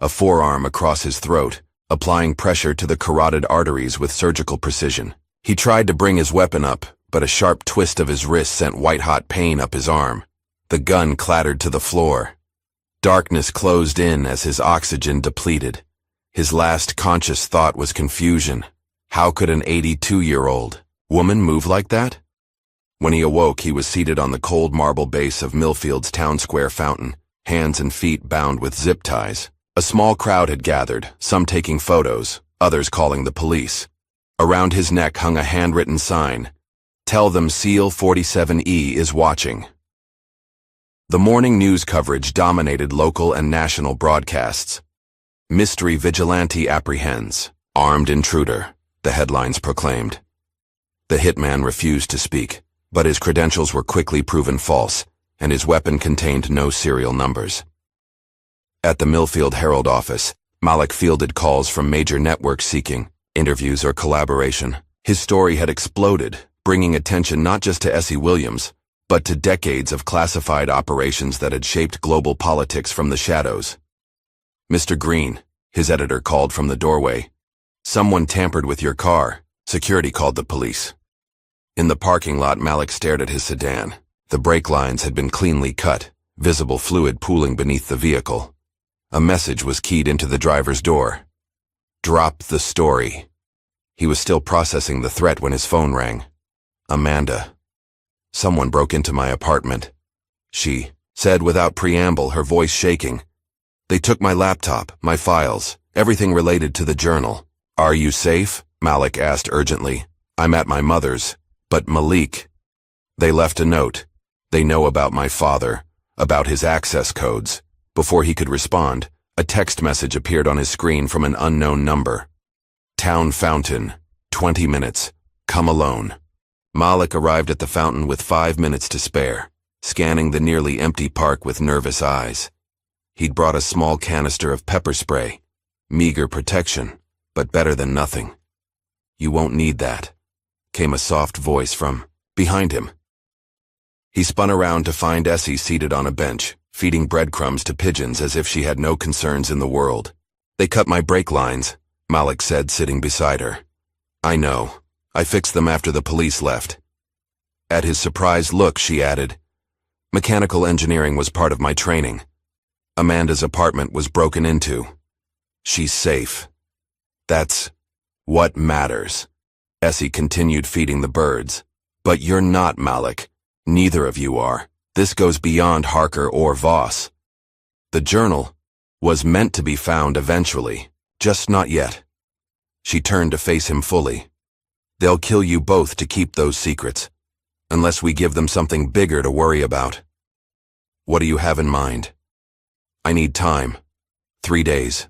A forearm across his throat, applying pressure to the carotid arteries with surgical precision. He tried to bring his weapon up, but a sharp twist of his wrist sent white-hot pain up his arm. The gun clattered to the floor. Darkness closed in as his oxygen depleted. His last conscious thought was confusion. How could an 82-year-old woman move like that? When he awoke, he was seated on the cold marble base of Millfield's town square fountain, hands and feet bound with zip ties. A small crowd had gathered, some taking photos, others calling the police. Around his neck hung a handwritten sign, "Tell them SEAL 47E is watching." The morning news coverage dominated local and national broadcasts. "Mystery vigilante apprehends. Armed intruder," the headlines proclaimed. The hitman refused to speak, but his credentials were quickly proven false, and his weapon contained no serial numbers. At the Millfield Herald office, Malik fielded calls from major networks seeking interviews or collaboration. His story had exploded, bringing attention not just to Essie Williams, but to decades of classified operations that had shaped global politics from the shadows. "Mr. Green," his editor called from the doorway. "Someone tampered with your car." Security called the police. In the parking lot, Malik stared at his sedan. The brake lines had been cleanly cut, visible fluid pooling beneath the vehicle. A message was keyed into the driver's door. "Drop the story." He was still processing the threat when his phone rang. "Amanda. Someone broke into my apartment," she said without preamble, her voice shaking. "They took my laptop, my files, everything related to the journal." "Are you safe?" Malik asked urgently. "I'm at my mother's." "But Malik." "They left a note. They know about my father, about his access codes." Before he could respond, a text message appeared on his screen from an unknown number. "Town fountain, 20 minutes, come alone." Malik arrived at the fountain with 5 minutes to spare, scanning the nearly empty park with nervous eyes. He'd brought a small canister of pepper spray. Meager protection, but better than nothing. "You won't need that," came a soft voice from behind him. He spun around to find Essie seated on a bench, feeding breadcrumbs to pigeons as if she had no concerns in the world. "They cut my brake lines," Malik said, sitting beside her. "I know. I fixed them after the police left." At his surprised look, she added, "Mechanical engineering was part of my training. Amanda's apartment was broken into. She's safe. That's what matters." Essie continued feeding the birds. "But you're not, Malik. Neither of you are. This goes beyond Harker or Voss. The journal was meant to be found eventually, just not yet." She turned to face him fully. "They'll kill you both to keep those secrets, unless we give them something bigger to worry about." "What do you have in mind?" "I need time. 3 days."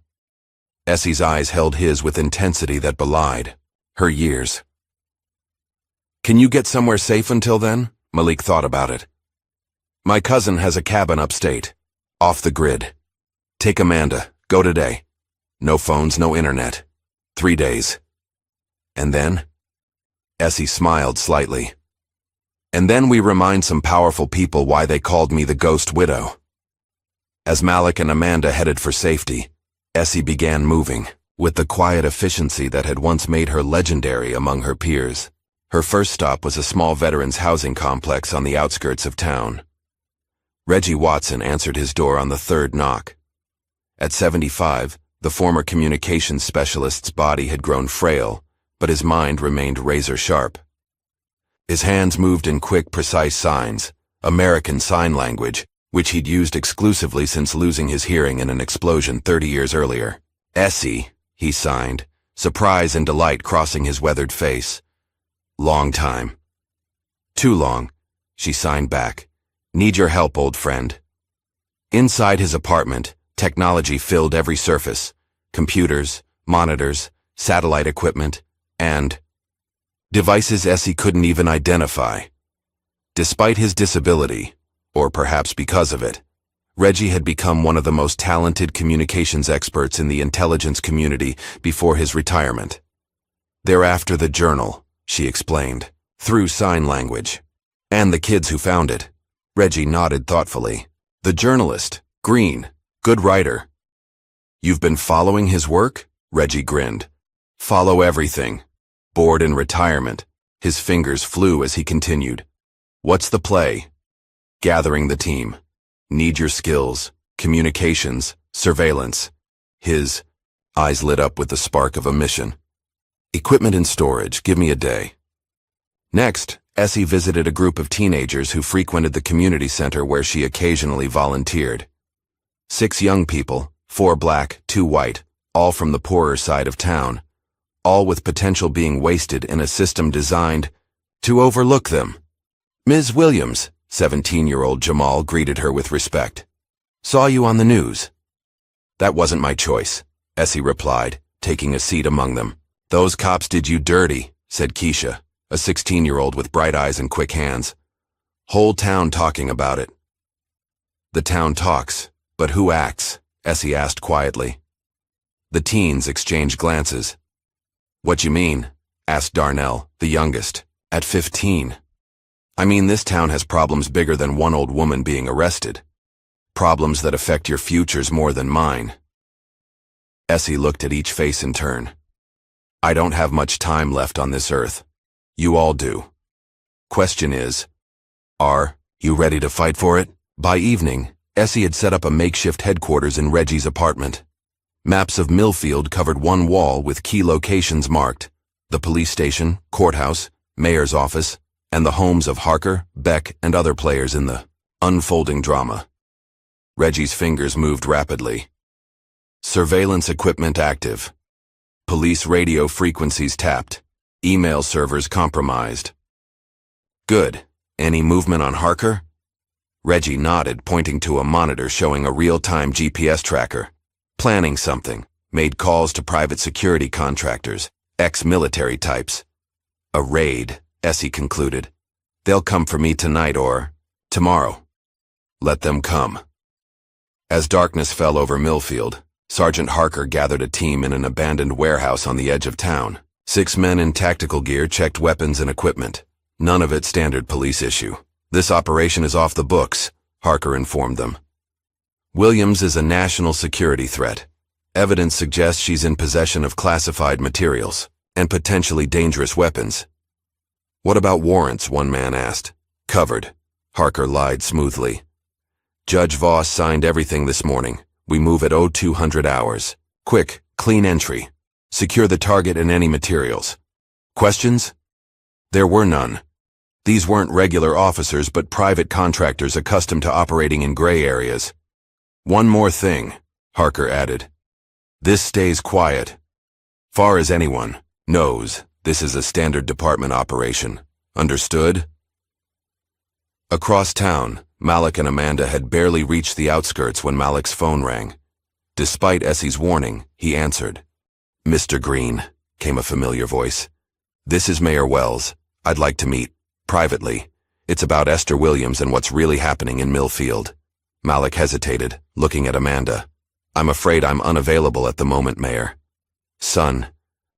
Essie's eyes held his with intensity that belied her years. "Can you get somewhere safe until then?" Malik thought about it. "My cousin has a cabin upstate, off the grid. Take Amanda, go today. No phones, no internet. 3 days. And then?" Essie smiled slightly. "And then we remind some powerful people why they called me the Ghost Widow." As Malik and Amanda headed for safety, Essie began moving, with the quiet efficiency that had once made her legendary among her peers. Her first stop was a small veterans housing complex on the outskirts of town. Reggie Watson answered his door on the third knock. At 75, the former communications specialist's body had grown frail, but his mind remained razor-sharp. His hands moved in quick, precise signs, American Sign Language, which he'd used exclusively since losing his hearing in an explosion 30 years earlier. "Essie," he signed, surprise and delight crossing his weathered face. "Long time." "Too long," she signed back. "Need your help, old friend." Inside his apartment, technology filled every surface. Computers, monitors, satellite equipment, and devices Essie couldn't even identify. Despite his disability, or perhaps because of it, Reggie had become one of the most talented communications experts in the intelligence community before his retirement. "They're after the journal," she explained, Through sign language. And the kids who found it. Reggie nodded thoughtfully. The journalist, Green, good writer. You've been following his work? Reggie grinned. Follow everything. Bored in retirement. His fingers flew as he continued. What's the play? Gathering the team. Need your skills, communications, surveillance. His eyes lit up with the spark of a mission. Equipment and storage, give me a day. Next, Essie visited a group of teenagers who frequented the community center where she occasionally volunteered. 6 young people, 4 black, 2 white, all from the poorer side of town, all with potential being wasted in a system designed to overlook them. Ms. Williams, 17-year-old Jamal greeted her with respect. Saw you on the news. That wasn't my choice, Essie replied, taking a seat among them. Those cops did you dirty, said Keisha, a 16-year-old with bright eyes and quick hands. Whole town talking about it. The town talks, but who acts? Essie asked quietly. The teens exchanged glances. What you mean? Asked Darnell, the youngest, at 15. I mean, this town has problems bigger than one old woman being arrested. Problems that affect your futures more than mine. Essie looked at each face in turn. I don't have much time left on this earth. You all do. Question is, are you ready to fight for it? By evening, Essie had set up a makeshift headquarters in Reggie's apartment. Maps of Millfield covered one wall with key locations marked: the police station, courthouse, mayor's office, and the homes of Harker, Beck, and other players in the unfolding drama. Reggie's fingers moved rapidly. Surveillance equipment active. Police radio frequencies tapped. Email servers compromised. Good. Any movement on Harker? Reggie nodded, pointing to a monitor showing a real-time GPS tracker. Planning something. Made calls to private security contractors, ex-military types. A raid, Essie concluded. They'll come for me tonight or tomorrow. Let them come. As darkness fell over Millfield, Sergeant Harker gathered a team in an abandoned warehouse on the edge of town. 6 men in tactical gear checked weapons and equipment. None of it standard police issue. This operation is off the books, Harker informed them. Williams is a national security threat. Evidence suggests she's in possession of classified materials and potentially dangerous weapons. What about warrants? One man asked. Covered. Harker lied smoothly. Judge Voss signed everything this morning. We move at 0200 hours. Quick, clean entry. Secure the target and any materials. Questions? There were none. These weren't regular officers but private contractors accustomed to operating in gray areas. One more thing, Harker added. This stays quiet. Far as anyone knows, this is a standard department operation. Understood? Across town, Malik and Amanda had barely reached the outskirts when Malik's phone rang. Despite Essie's warning, he answered. Mr. Green, came a familiar voice. This is Mayor Wells. I'd like to meet, privately. It's about Esther Williams and what's really happening in Millfield. Malik hesitated, looking at Amanda. I'm afraid I'm unavailable at the moment, Mayor. Son,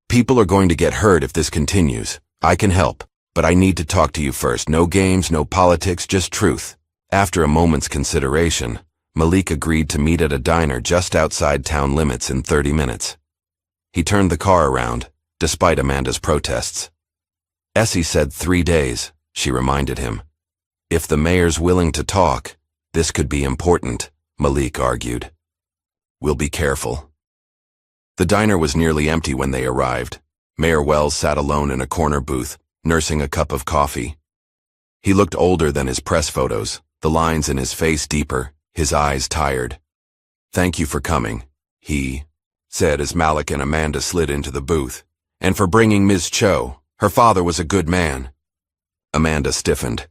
people are going to get hurt if this continues. I can help, but I need to talk to you first. No games, no politics, just truth. After a moment's consideration, Malik agreed to meet at a diner just outside town limits in 30 minutes. He turned the car around, despite Amanda's protests. Essie said 3 days, she reminded him. If the mayor's willing to talk, this could be important, Malik argued. We'll be careful. The diner was nearly empty when they arrived. Mayor Wells sat alone in a corner booth, nursing a cup of coffee. He looked older than his press photos, the lines in his face deeper, his eyes tired. Thank you for coming, he said as Malik and Amanda slid into the booth. And for bringing Ms. Cho. Her father was a good man. Amanda stiffened.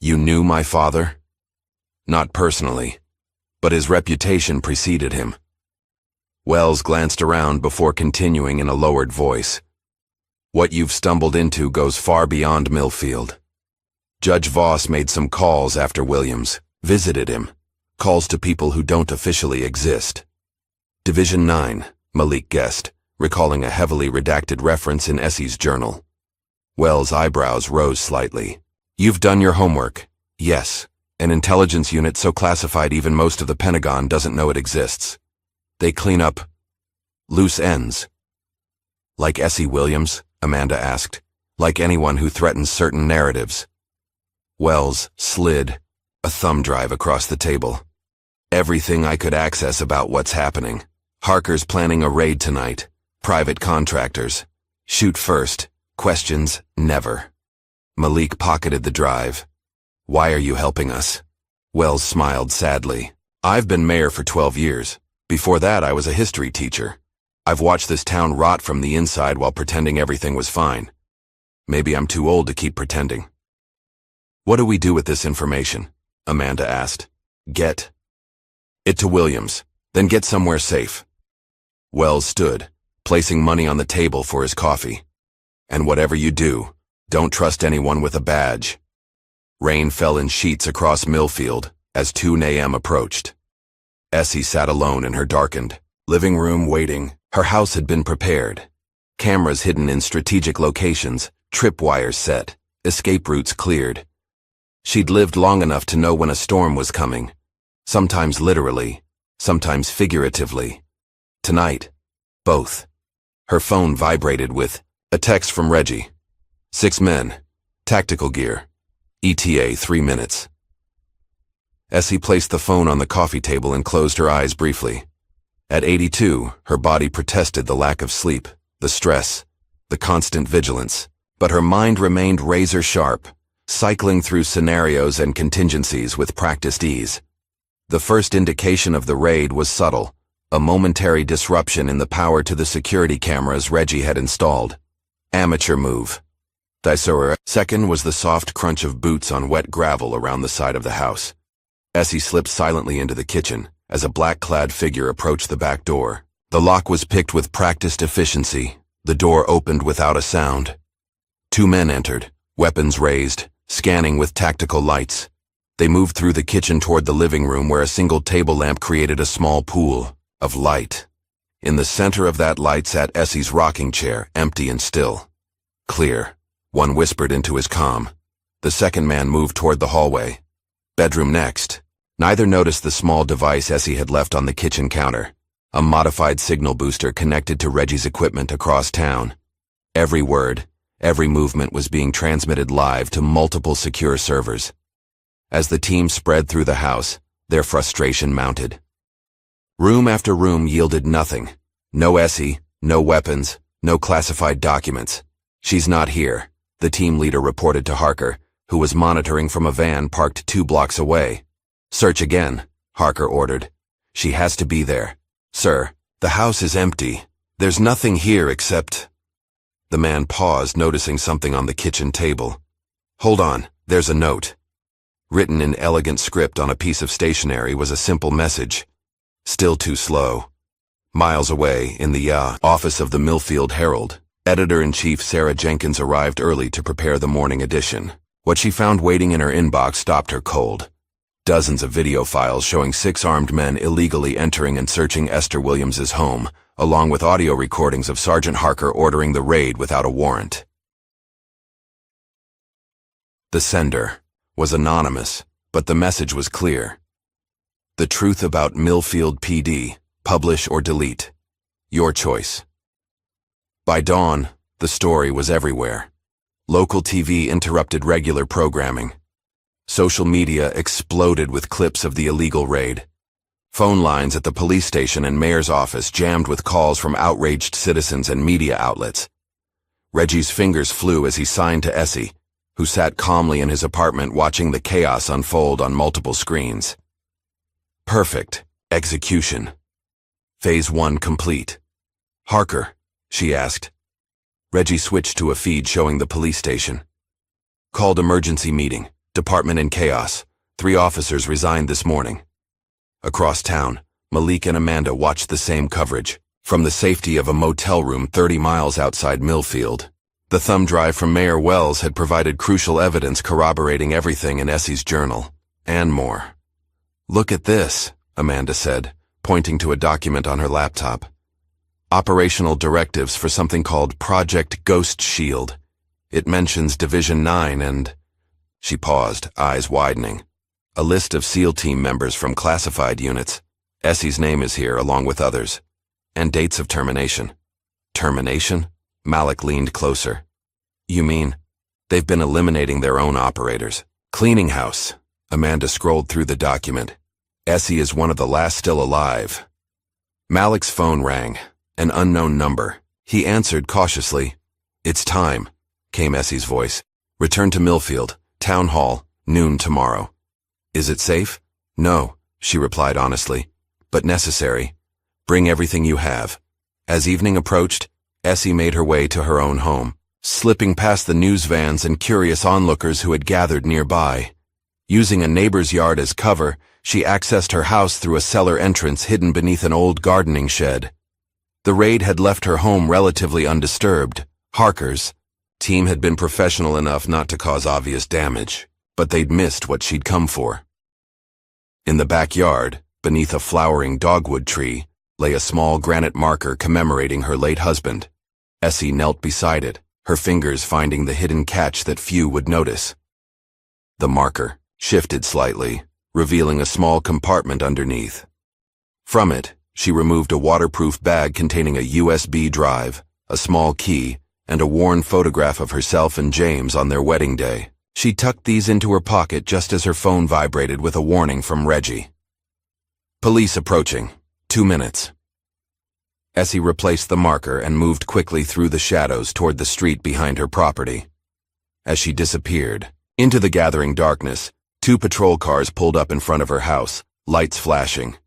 You knew my father? Not personally, but his reputation preceded him. Wells glanced around before continuing in a lowered voice. What you've stumbled into goes far beyond Millfield. Judge Voss made some calls after Williams visited him. Calls to people who don't officially exist. Division 9, Malik guessed, recalling a heavily redacted reference in Essie's journal. Wells' eyebrows rose slightly. You've done your homework. Yes. An intelligence unit so classified even most of the Pentagon doesn't know it exists. They clean up loose ends. Like Essie Williams? Amanda asked. Like anyone who threatens certain narratives. Wells slid a thumb drive across the table. Everything I could access about what's happening. Harker's planning a raid tonight. Private contractors. Shoot first. Questions, never. Malik pocketed the drive. Why are you helping us? Wells smiled sadly. I've been mayor for 12 years. Before that, I was a history teacher. I've watched this town rot from the inside while pretending everything was fine. Maybe I'm too old to keep pretending. What do we do with this information? Amanda asked. Get it to Williams, then get somewhere safe. Wells stood, placing money on the table for his coffee. And whatever you do, don't trust anyone with a badge. Rain fell in sheets across Millfield as 2 a.m. approached. Essie sat alone in her darkened living room waiting. Her house had been prepared. Cameras hidden in strategic locations, tripwires set, escape routes cleared. She'd lived long enough to know when a storm was coming. Sometimes literally, sometimes figuratively. Tonight, both. Her phone vibrated with a text from Reggie. 6 men. Tactical gear. ETA 3 minutes. Essie placed the phone on the coffee table and closed her eyes briefly. At 82, her body protested the lack of sleep, the stress, the constant vigilance, but her mind remained razor sharp, cycling through scenarios and contingencies with practiced ease. The first indication of the raid was subtle, a momentary disruption in the power to the security cameras Reggie had installed. Amateur move. Dysora. Second was the soft crunch of boots on wet gravel around the side of the house. Essie slipped silently into the kitchen as a black-clad figure approached the back door. The lock was picked with practiced efficiency. The door opened without a sound. 2 men entered, weapons raised, scanning with tactical lights. They moved through the kitchen toward the living room where a single table lamp created a small pool of light. In the center of that light sat Essie's rocking chair, empty and still. Clear. One whispered into his comm. The second man moved toward the hallway. Bedroom next. Neither noticed the small device Essie had left on the kitchen counter. A modified signal booster connected to Reggie's equipment across town. Every word, every movement was being transmitted live to multiple secure servers. As the team spread through the house, their frustration mounted. Room after room yielded nothing. No Essie, no weapons, no classified documents. She's not here, the team leader reported to Harker, who was monitoring from a van parked 2 blocks away. Search again, Harker ordered. She has to be there. Sir, the house is empty. There's nothing here except... The man paused, noticing something on the kitchen table. Hold on, there's a note. Written in elegant script on a piece of stationery was a simple message. Still too slow. Miles away, in the office of the Millfield Herald, Editor-in-Chief Sarah Jenkins arrived early to prepare the morning edition. What she found waiting in her inbox stopped her cold. Dozens of video files showing 6 armed men illegally entering and searching Esther Williams's home, along with audio recordings of Sergeant Harker ordering the raid without a warrant. The sender was anonymous, but the message was clear. The truth about Millfield PD, publish or delete. Your choice. By dawn, the story was everywhere. Local TV interrupted regular programming. Social media exploded with clips of the illegal raid. Phone lines at the police station and mayor's office jammed with calls from outraged citizens and media outlets. Reggie's fingers flew as he signed to Essie, who sat calmly in his apartment watching the chaos unfold on multiple screens. Perfect. Execution. Phase 1 complete. Harker, she asked. Reggie switched to a feed showing the police station. Called emergency meeting. Department in chaos. 3 officers resigned this morning. Across town, Malik and Amanda watched the same coverage, from the safety of a motel room 30 miles outside Millfield. The thumb drive from Mayor Wells had provided crucial evidence corroborating everything in Essie's journal, and more. Look at this, Amanda said, pointing to a document on her laptop. Operational directives for something called Project Ghost Shield. It mentions Division 9 and... She paused, eyes widening. A list of SEAL team members from classified units. Essie's name is here, along with others. And dates of termination. Termination? Malik leaned closer. You mean, they've been eliminating their own operators. Cleaning house. Amanda scrolled through the document. Essie is one of the last still alive. Malik's phone rang. An unknown number. He answered cautiously. It's time, came Essie's voice. Return to Millfield, Town Hall, noon tomorrow. Is it safe? No, she replied honestly, but necessary. Bring everything you have. As evening approached, Essie made her way to her own home, slipping past the news vans and curious onlookers who had gathered nearby. Using a neighbor's yard as cover, she accessed her house through a cellar entrance hidden beneath an old gardening shed. The raid had left her home relatively undisturbed. Harker's team had been professional enough not to cause obvious damage, but they'd missed what she'd come for. In the backyard, beneath a flowering dogwood tree, lay a small granite marker commemorating her late husband. Essie knelt beside it, her fingers finding the hidden catch that few would notice. The marker shifted slightly, revealing a small compartment underneath. From it, she removed a waterproof bag containing a USB drive, a small key, and a worn photograph of herself and James on their wedding day. She tucked these into her pocket just as her phone vibrated with a warning from Reggie. Police approaching. 2 minutes. Essie replaced the marker and moved quickly through the shadows toward the street behind her property. As she disappeared into the gathering darkness, 2 patrol cars pulled up in front of her house, lights flashing.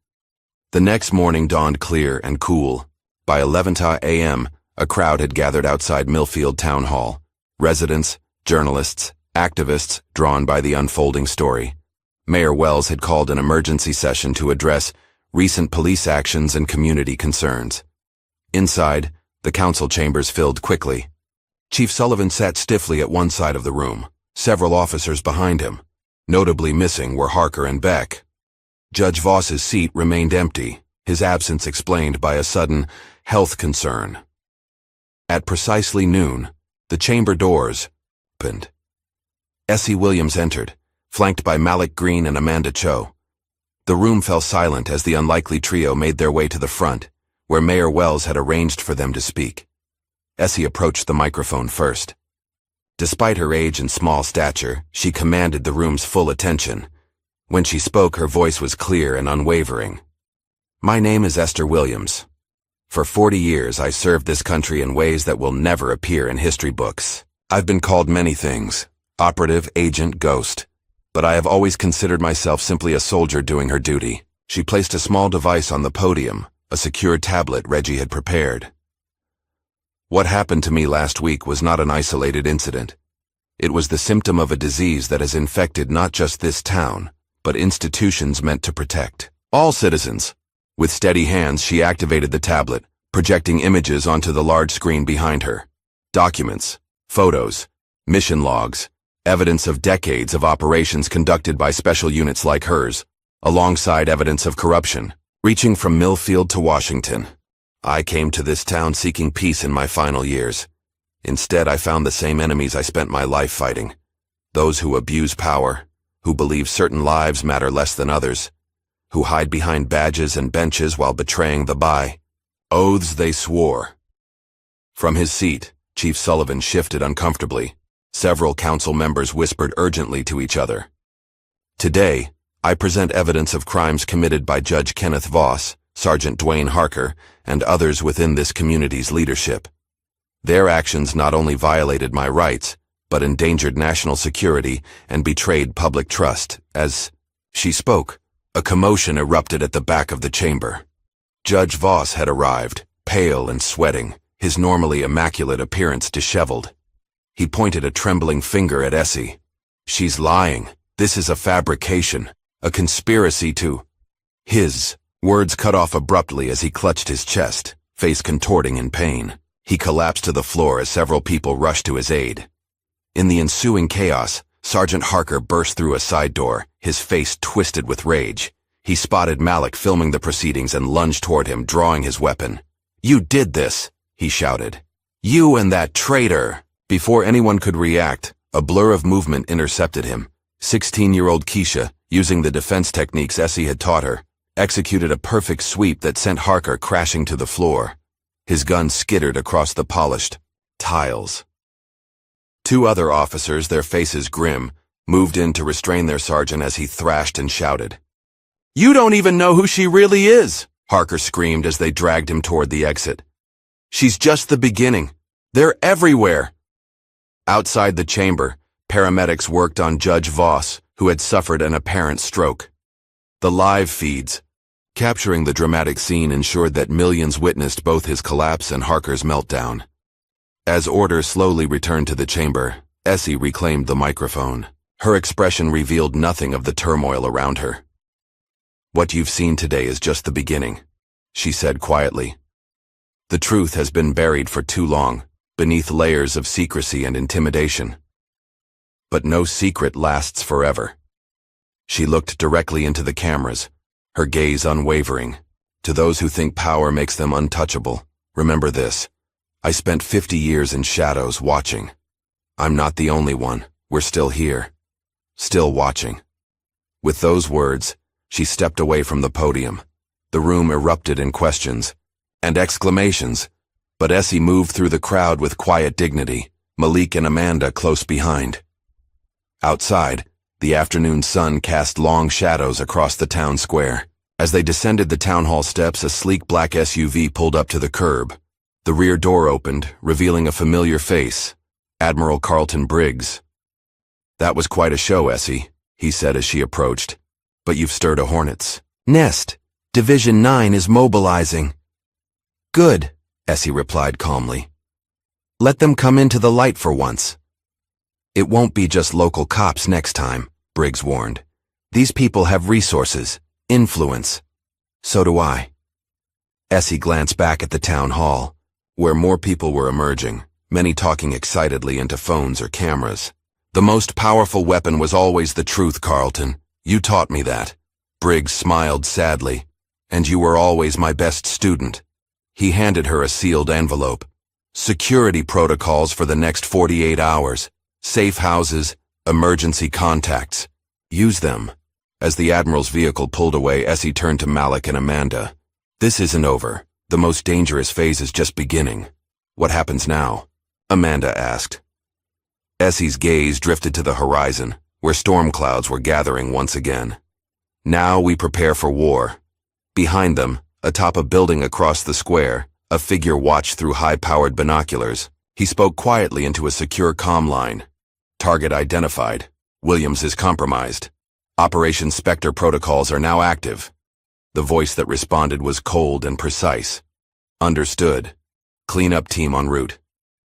The next morning dawned clear and cool. By 11 a.m., a crowd had gathered outside Millfield Town Hall. Residents, journalists, activists drawn by the unfolding story. Mayor Wells had called an emergency session to address recent police actions and community concerns. Inside, the council chambers filled quickly. Chief Sullivan sat stiffly at one side of the room, several officers behind him. Notably missing were Harker and Beck. Judge Voss's seat remained empty, his absence explained by a sudden health concern. At precisely noon, the chamber doors opened. Essie Williams entered, flanked by Malik Green and Amanda Cho. The room fell silent as the unlikely trio made their way to the front, where Mayor Wells had arranged for them to speak. Essie approached the microphone first. Despite her age and small stature, she commanded the room's full attention. When she spoke, her voice was clear and unwavering. My name is Esther Williams. For 40 years, I served this country in ways that will never appear in history books. I've been called many things, operative, agent, ghost, but I have always considered myself simply a soldier doing her duty. She placed a small device on the podium, a secure tablet Reggie had prepared. What happened to me last week was not an isolated incident. It was the symptom of a disease that has infected not just this town, but institutions meant to protect all citizens. With steady hands, she activated the tablet, projecting images onto the large screen behind her. Documents, photos, mission logs, evidence of decades of operations conducted by special units like hers, alongside evidence of corruption, reaching from Millfield to Washington. I came to this town seeking peace in my final years. Instead, I found the same enemies I spent my life fighting. Those who abuse power, who believe certain lives matter less than others, who hide behind badges and benches while betraying the by oaths they swore. From his seat, Chief Sullivan shifted uncomfortably. Several council members whispered urgently to each other. Today, I present evidence of crimes committed by Judge Kenneth Voss, Sergeant Dwayne Harker, and others within this community's leadership. Their actions not only violated my rights, but endangered national security and betrayed public trust. As she spoke, a commotion erupted at the back of the chamber. Judge Voss had arrived, pale and sweating, his normally immaculate appearance disheveled. He pointed a trembling finger at Essie. She's lying. This is a fabrication, a conspiracy to... His words cut off abruptly as he clutched his chest, face contorting in pain. He collapsed to the floor as several people rushed to his aid. In the ensuing chaos, Sergeant Harker burst through a side door, his face twisted with rage. He spotted Malik filming the proceedings and lunged toward him, drawing his weapon. You did this, he shouted. You and that traitor. Before anyone could react, a blur of movement intercepted him. 16-year-old Keisha, using the defense techniques Essie had taught her, executed a perfect sweep that sent Harker crashing to the floor. His gun skittered across the polished tiles. Two other officers, their faces grim, moved in to restrain their sergeant as he thrashed and shouted. "You don't even know who she really is!" Harker screamed as they dragged him toward the exit. "She's just the beginning. They're everywhere." Outside the chamber, paramedics worked on Judge Voss, who had suffered an apparent stroke. The live feeds, capturing the dramatic scene, ensured that millions witnessed both his collapse and Harker's meltdown. As order slowly returned to the chamber, Essie reclaimed the microphone. Her expression revealed nothing of the turmoil around her. "What you've seen today is just the beginning," she said quietly. "The truth has been buried for too long, beneath layers of secrecy and intimidation. But no secret lasts forever." She looked directly into the cameras, her gaze unwavering. "To those who think power makes them untouchable, remember this. I spent 50 years in shadows watching. I'm not the only one. We're still here. Still watching." With those words, she stepped away from the podium. The room erupted in questions and exclamations, but Essie moved through the crowd with quiet dignity, Malik and Amanda close behind. Outside, the afternoon sun cast long shadows across the town square. As they descended the town hall steps, a sleek black SUV pulled up to the curb. The rear door opened, revealing a familiar face, Admiral Carlton Briggs. "That was quite a show, Essie," he said as she approached. "But you've stirred a hornet's nest. Division 9 is mobilizing." "Good," Essie replied calmly. "Let them come into the light for once." "It won't be just local cops next time," Briggs warned. "These people have resources, influence. So do I." Essie glanced back at the town hall, where more people were emerging, many talking excitedly into phones or cameras. "The most powerful weapon was always the truth, Carlton. You taught me that." Briggs smiled sadly. "And you were always my best student." He handed her a sealed envelope. "Security protocols for the next 48 hours. Safe houses, emergency contacts. Use them." As the Admiral's vehicle pulled away, Essie turned to Malik and Amanda. "This isn't over. The most dangerous phase is just beginning." "What happens now?" Amanda asked. Essie's gaze drifted to the horizon, where storm clouds were gathering once again. "Now we prepare for war." Behind them, atop a building across the square, a figure watched through high-powered binoculars. He spoke quietly into a secure comm line. "Target identified. Williams is compromised. Operation Spectre protocols are now active." The voice that responded was cold and precise. "Understood. Cleanup team en route.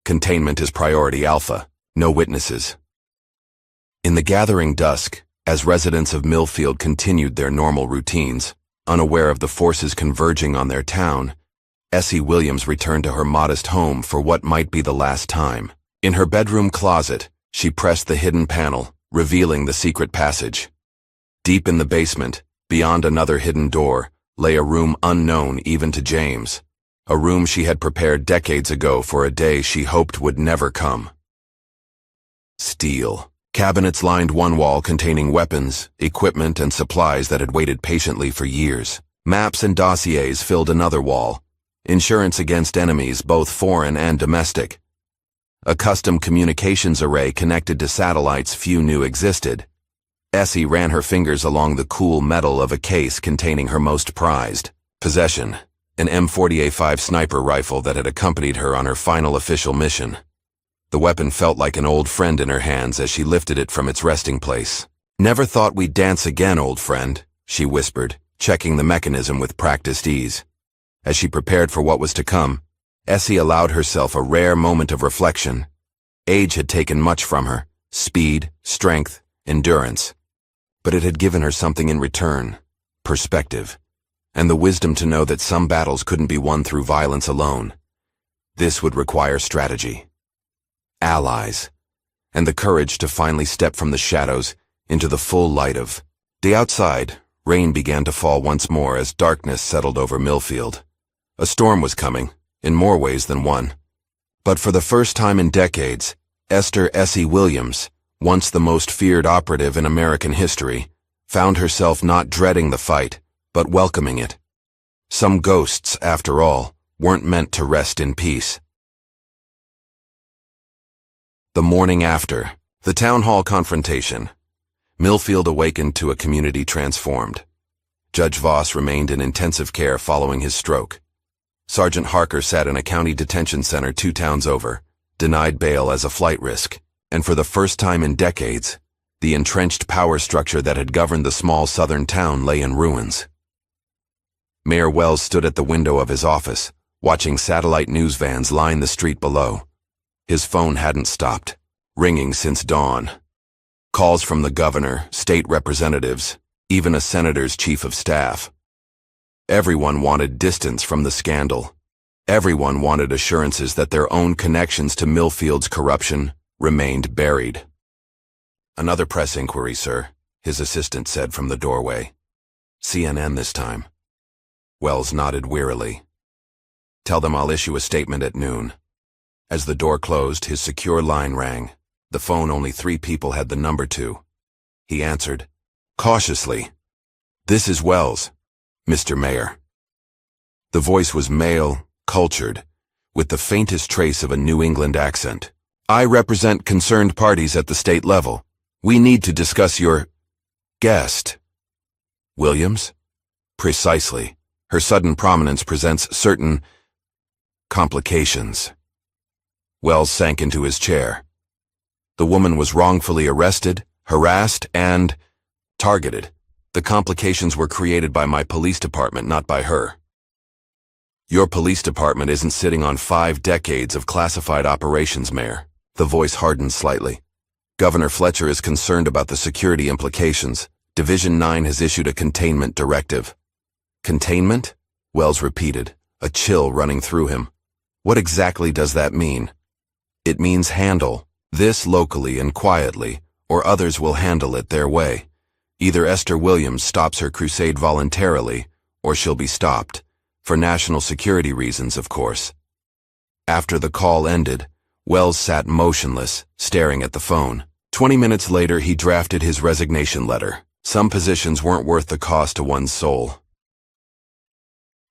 Containment is priority alpha. No witnesses." In the gathering dusk, as residents of Millfield continued their normal routines, unaware of the forces converging on their town, Essie Williams returned to her modest home for what might be the last time. In her bedroom closet, she pressed the hidden panel, revealing the secret passage. Deep in the basement, beyond another hidden door, lay a room unknown even to James. A room she had prepared decades ago for a day she hoped would never come. Steel. Cabinets lined one wall containing weapons, equipment, and supplies that had waited patiently for years. Maps and dossiers filled another wall. Insurance against enemies, both foreign and domestic. A custom communications array connected to satellites few knew existed. Essie ran her fingers along the cool metal of a case containing her most prized possession, an M40A5 sniper rifle that had accompanied her on her final official mission. The weapon felt like an old friend in her hands as she lifted it from its resting place. "Never thought we'd dance again, old friend," she whispered, checking the mechanism with practiced ease. As she prepared for what was to come, Essie allowed herself a rare moment of reflection. Age had taken much from her: speed, strength, endurance. But it had given her something in return: perspective, and the wisdom to know that some battles couldn't be won through violence alone. This would require strategy, allies, and the courage to finally step from the shadows into the full light of day. Outside, rain began to fall once more as darkness settled over Millfield. A storm was coming, in more ways than one. But for the first time in decades, Esther Essie Williams, once the most feared operative in American history, found herself not dreading the fight, but welcoming it. Some ghosts, after all, weren't meant to rest in peace. The morning after, the town hall confrontation. Millfield awakened to a community transformed. Judge Voss remained in intensive care following his stroke. Sergeant Harker sat in a county detention center 2 towns over, denied bail as a flight risk, and for the first time in decades, the entrenched power structure that had governed the small southern town lay in ruins. Mayor Wells stood at the window of his office, watching satellite news vans line the street below. His phone hadn't stopped, ringing since dawn. Calls from the governor, state representatives, even a senator's chief of staff. Everyone wanted distance from the scandal. Everyone wanted assurances that their own connections to Millfield's corruption remained buried. "Another press inquiry, sir," his assistant said from the doorway. "CNN this time." Wells nodded wearily. "Tell them I'll issue a statement at noon." As the door closed, his secure line rang. The phone only 3 people had the number to. He answered, cautiously. "This is Wells, Mr. Mayor." The voice was male, cultured, with the faintest trace of a New England accent. "I represent concerned parties at the state level. We need to discuss your guest." "Williams?" "Precisely. Her sudden prominence presents certain complications." Wells sank into his chair. The woman was wrongfully arrested, harassed, and targeted. The complications were created by my police department, not by her. "Your police department isn't sitting on 5 decades of classified operations, Mayor." The voice hardened slightly. "Governor Fletcher is concerned about the security implications. Division 9 has issued a containment directive." "Containment?" Wells repeated, a chill running through him. "What exactly does that mean?" "It means handle this locally and quietly, or others will handle it their way. Either Esther Williams stops her crusade voluntarily, or she'll be stopped, for national security reasons, of course." After the call ended, Wells sat motionless, staring at the phone. 20 minutes later, he drafted his resignation letter. Some positions weren't worth the cost to one's soul.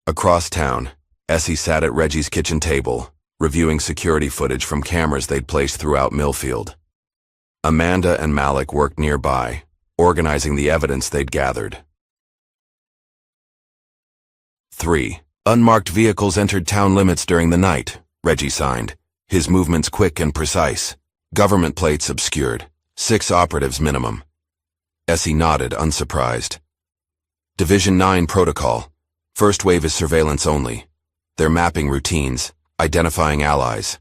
Across town, Essie sat at Reggie's kitchen table, reviewing security footage from cameras they'd placed throughout Millfield. Amanda and Malik worked nearby, organizing the evidence they'd gathered. 3. Unmarked vehicles entered town limits during the night, Reggie signed, his movements quick and precise. Government plates obscured. 6 operatives minimum. Essie nodded, unsurprised. Division 9 protocol. First wave is surveillance only. They're mapping routines, identifying allies.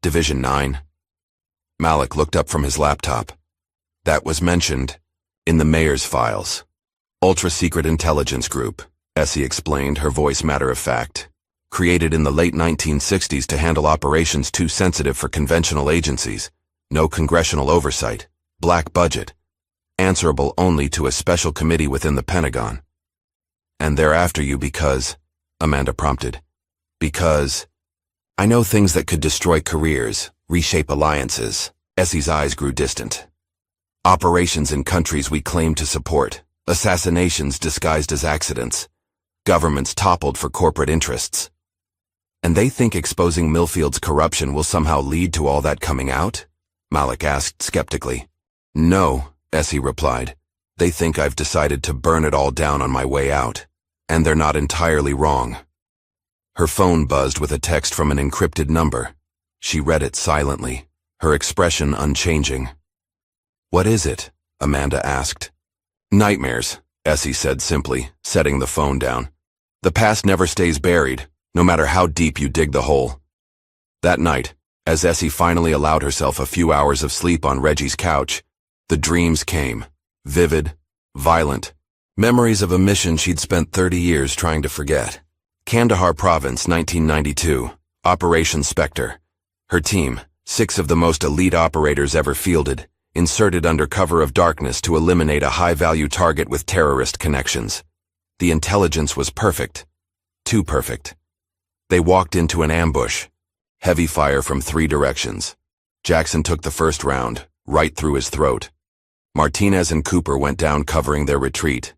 Division 9. Malik looked up from his laptop. That was mentioned in the mayor's files. Ultra-secret intelligence group, Essie explained, her voice matter-of-fact. Created in the late 1960s to handle operations too sensitive for conventional agencies. No congressional oversight. Black budget. Answerable only to a special committee within the Pentagon. "And they're after you because," Amanda prompted. "Because I know things that could destroy careers, reshape alliances." Essie's eyes grew distant. "Operations in countries we claim to support. Assassinations disguised as accidents. Governments toppled for corporate interests. And they think exposing Millfield's corruption will somehow lead to all that coming out?" Malik asked skeptically. "No," Essie replied. "They think I've decided to burn it all down on my way out. And they're not entirely wrong." Her phone buzzed with a text from an encrypted number. She read it silently, her expression unchanging. "What is it?" Amanda asked. "Nightmares," Essie said simply, setting the phone down. "The past never stays buried, no matter how deep you dig the hole." That night, as Essie finally allowed herself a few hours of sleep on Reggie's couch, the dreams came, vivid, violent, memories of a mission she'd spent 30 years trying to forget. Kandahar Province, 1992, Operation Spectre. Her team, 6 of the most elite operators ever fielded, inserted under cover of darkness to eliminate a high-value target with terrorist connections. The intelligence was perfect. Too perfect. They walked into an ambush. Heavy fire from 3 directions. Jackson took the first round, right through his throat. Martinez and Cooper went down covering their retreat.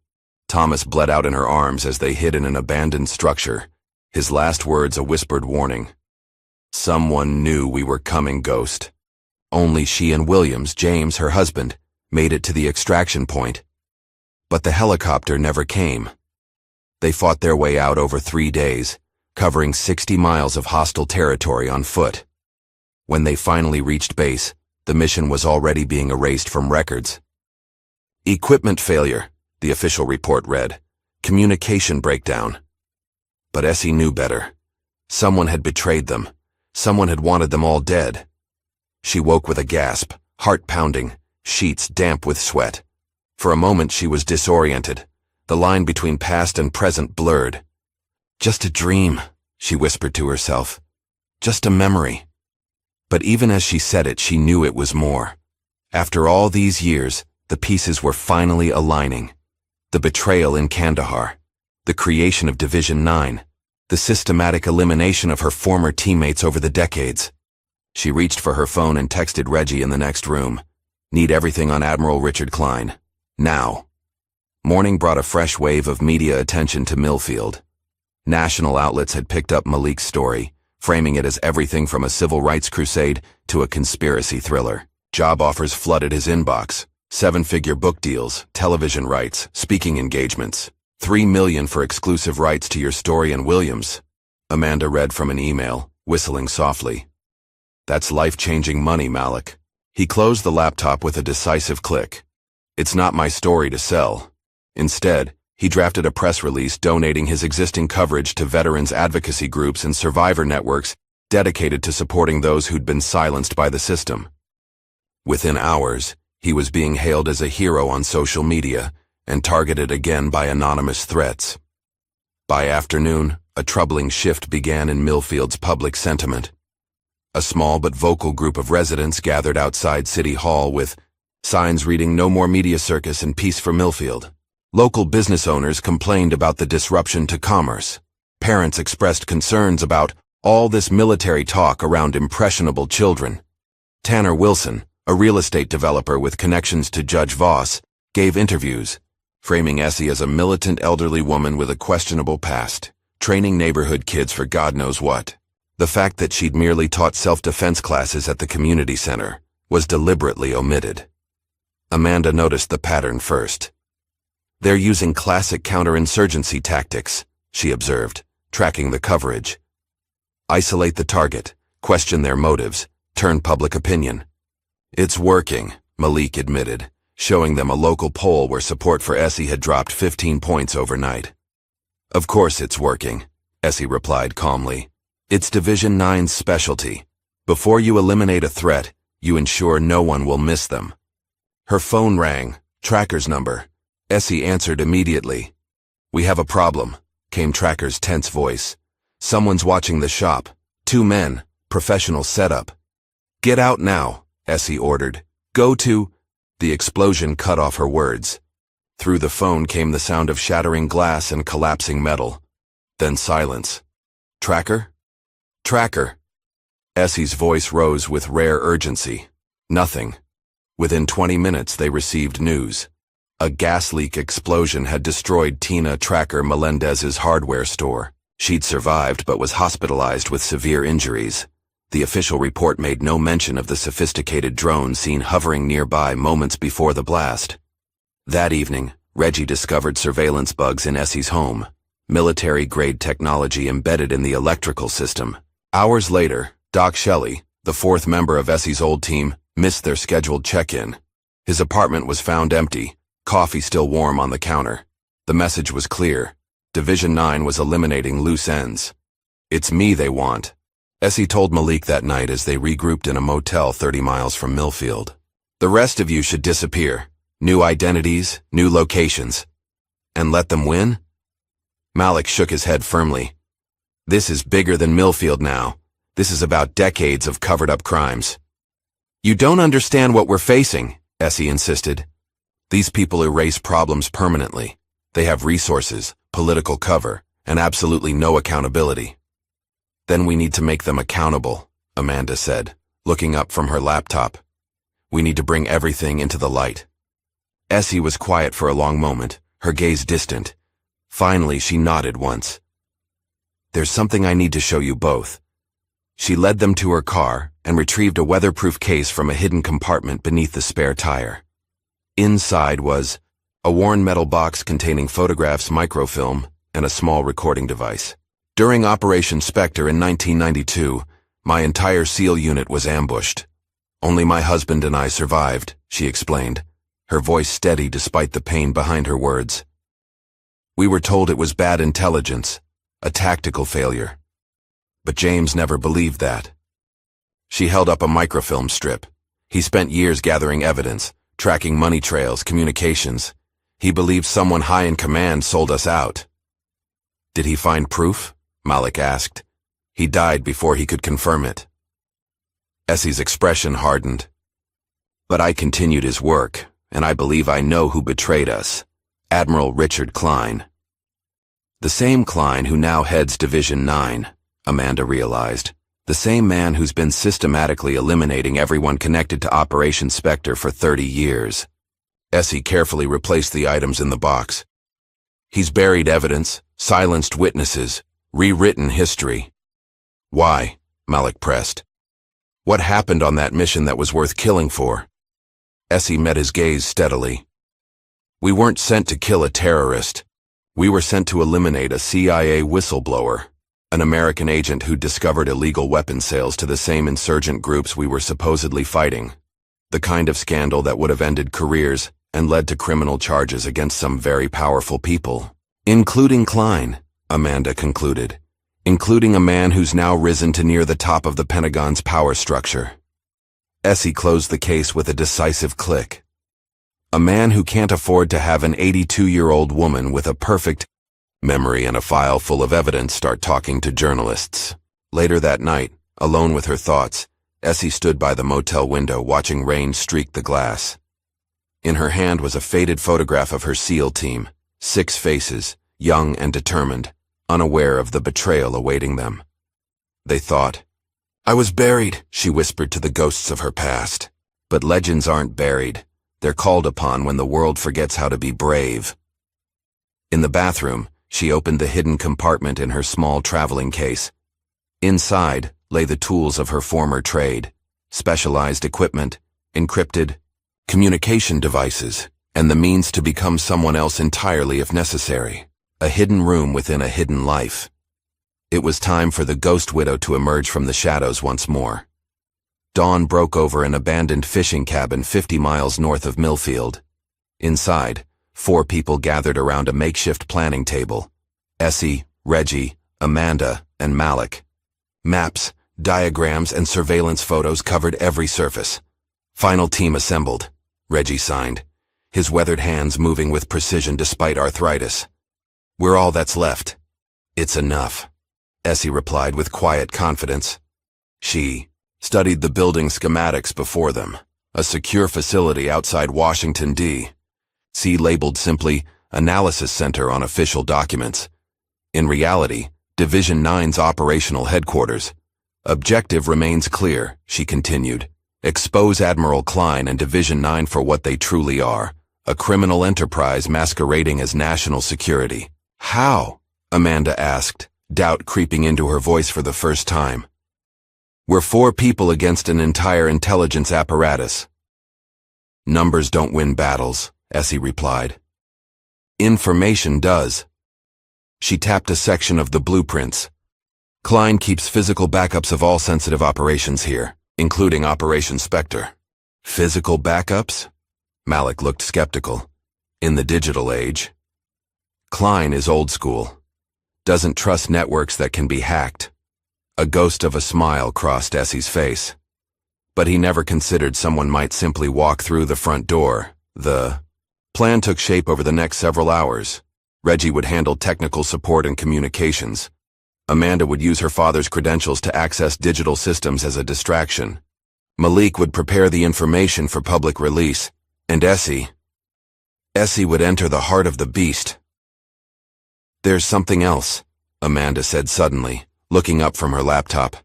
Thomas bled out in her arms as they hid in an abandoned structure, his last words a whispered warning. Someone knew we were coming, Ghost. Only she and Williams, James, her husband, made it to the extraction point. But the helicopter never came. They fought their way out over 3 days, covering 60 miles of hostile territory on foot. When they finally reached base, the mission was already being erased from records. Equipment failure, the official report read. Communication breakdown. But Essie knew better. Someone had betrayed them. Someone had wanted them all dead. She woke with a gasp, heart pounding, sheets damp with sweat. For a moment she was disoriented, the line between past and present blurred. Just a dream, she whispered to herself. Just a memory. But even as she said it, she knew it was more. After all these years, the pieces were finally aligning. The betrayal in Kandahar, the creation of Division 9, the systematic elimination of her former teammates over the decades. She reached for her phone and texted Reggie in the next room. Need everything on Admiral Richard Klein. Now. Morning brought a fresh wave of media attention to Millfield. National outlets had picked up Malik's story, framing it as everything from a civil rights crusade to a conspiracy thriller. Job offers flooded his inbox. 7-figure book deals, television rights, speaking engagements. $3 million for exclusive rights to your story and Williams. Amanda read from an email, whistling softly. That's life-changing money, Malik. He closed the laptop with a decisive click. It's not my story to sell. Instead, he drafted a press release donating his existing coverage to veterans advocacy groups and survivor networks dedicated to supporting those who'd been silenced by the system. Within hours, he was being hailed as a hero on social media and targeted again by anonymous threats. By afternoon, a troubling shift began in Millfield's public sentiment. A small but vocal group of residents gathered outside City Hall with signs reading "No more media circus and peace for Millfield." Local business owners complained about the disruption to commerce. Parents expressed concerns about all this military talk around impressionable children. Tanner Wilson, a real estate developer with connections to Judge Voss, gave interviews, framing Essie as a militant elderly woman with a questionable past, training neighborhood kids for God knows what. The fact that she'd merely taught self-defense classes at the community center was deliberately omitted. Amanda noticed the pattern first. They're using classic counterinsurgency tactics, she observed, tracking the coverage. Isolate the target, question their motives, turn public opinion. It's working, Malik admitted, showing them a local poll where support for Essie had dropped 15 points overnight. Of course it's working, Essie replied calmly. It's Division 9's specialty. Before you eliminate a threat, you ensure no one will miss them. Her phone rang, Tracker's number. Essie answered immediately. We have a problem, came Tracker's tense voice. Someone's watching the shop. 2 men, professional setup. Get out now, Essie ordered. Go to... The explosion cut off her words. Through the phone came the sound of shattering glass and collapsing metal. Then silence. Tracker? Tracker. Essie's voice rose with rare urgency. Nothing. Within 20 minutes they received news. A gas leak explosion had destroyed Tina Tracker Melendez's hardware store. She'd survived but was hospitalized with severe injuries. The official report made no mention of the sophisticated drone seen hovering nearby moments before the blast. That evening, Reggie discovered surveillance bugs in Essie's home, military-grade technology embedded in the electrical system. Hours later, Doc Shelley, the 4th member of Essie's old team, missed their scheduled check-in. His apartment was found empty, coffee still warm on the counter. The message was clear. Division 9 was eliminating loose ends. It's me they want, Essie told Malik that night as they regrouped in a motel 30 miles from Millfield. The rest of you should disappear. New identities, new locations. And let them win? Malik shook his head firmly. This is bigger than Millfield now. This is about decades of covered-up crimes. You don't understand what we're facing, Essie insisted. These people erase problems permanently. They have resources, political cover, and absolutely no accountability. Then we need to make them accountable, Amanda said, looking up from her laptop. We need to bring everything into the light. Essie was quiet for a long moment, her gaze distant. Finally, she nodded once. There's something I need to show you both. She led them to her car and retrieved a weatherproof case from a hidden compartment beneath the spare tire. Inside was a worn metal box containing photographs, microfilm, and a small recording device. During Operation Spectre in 1992, my entire SEAL unit was ambushed. Only my husband and I survived, she explained, her voice steady despite the pain behind her words. We were told it was bad intelligence, a tactical failure. But James never believed that. She held up a microfilm strip. He spent years gathering evidence, tracking money trails, communications. He believed someone high in command sold us out. Did he find proof? Malik asked. He died before he could confirm it. Essie's expression hardened. But I continued his work, and I believe I know who betrayed us. Admiral Richard Klein. The same Klein who now heads Division 9, Amanda realized. The same man who's been systematically eliminating everyone connected to Operation Spectre for 30 years. Essie carefully replaced the items in the box. He's buried evidence, silenced witnesses, rewritten history. Why? Malik pressed. What happened on that mission that was worth killing for? Essie met his gaze steadily. We weren't sent to kill a terrorist. We were sent to eliminate a CIA whistleblower, an American agent who discovered illegal weapon sales to the same insurgent groups we were supposedly fighting. The kind of scandal that would have ended careers and led to criminal charges against some very powerful people. Including Klein, Amanda concluded. Including a man who's now risen to near the top of the Pentagon's power structure. Essie closed the case with a decisive click. A man who can't afford to have an 82-year-old woman with a perfect memory and a file full of evidence start talking to journalists. Later that night, alone with her thoughts, Essie stood by the motel window watching rain streak the glass. In her hand was a faded photograph of her SEAL team, 6 faces, young and determined, unaware of the betrayal awaiting them. They thought. I was buried, she whispered to the ghosts of her past. But legends aren't buried. They're called upon when the world forgets how to be brave. In the bathroom, she opened the hidden compartment in her small traveling case. Inside lay the tools of her former trade, specialized equipment, encrypted communication devices, and the means to become someone else entirely if necessary. A hidden room within a hidden life. It was time for the Ghost Widow to emerge from the shadows once more. Dawn broke over an abandoned fishing cabin 50 miles north of Millfield. Inside, 4 people gathered around a makeshift planning table. Essie, Reggie, Amanda, and Malik. Maps, diagrams, and surveillance photos covered every surface. Final team assembled. Reggie signed, his weathered hands moving with precision despite arthritis. We're all that's left. It's enough, Essie replied with quiet confidence. She studied the building schematics before them, a secure facility outside Washington, D.C. labeled simply Analysis Center on official documents. In reality, Division 9's operational headquarters. Objective remains clear, she continued. Expose Admiral Klein and Division 9 for what they truly are, a criminal enterprise masquerading as national security. How? Amanda asked, doubt creeping into her voice for the first time. We're 4 people against an entire intelligence apparatus. Numbers don't win battles, Essie replied. Information does. She tapped a section of the blueprints. Klein keeps physical backups of all sensitive operations here, including Operation Spectre. Physical backups? Malik looked skeptical. In the digital age? Klein is old school. Doesn't trust networks that can be hacked. A ghost of a smile crossed Essie's face. But he never considered someone might simply walk through the front door. The plan took shape over the next several hours. Reggie would handle technical support and communications. Amanda would use her father's credentials to access digital systems as a distraction. Malik would prepare the information for public release. And Essie would enter the heart of the beast. There's something else, Amanda said suddenly, looking up from her laptop.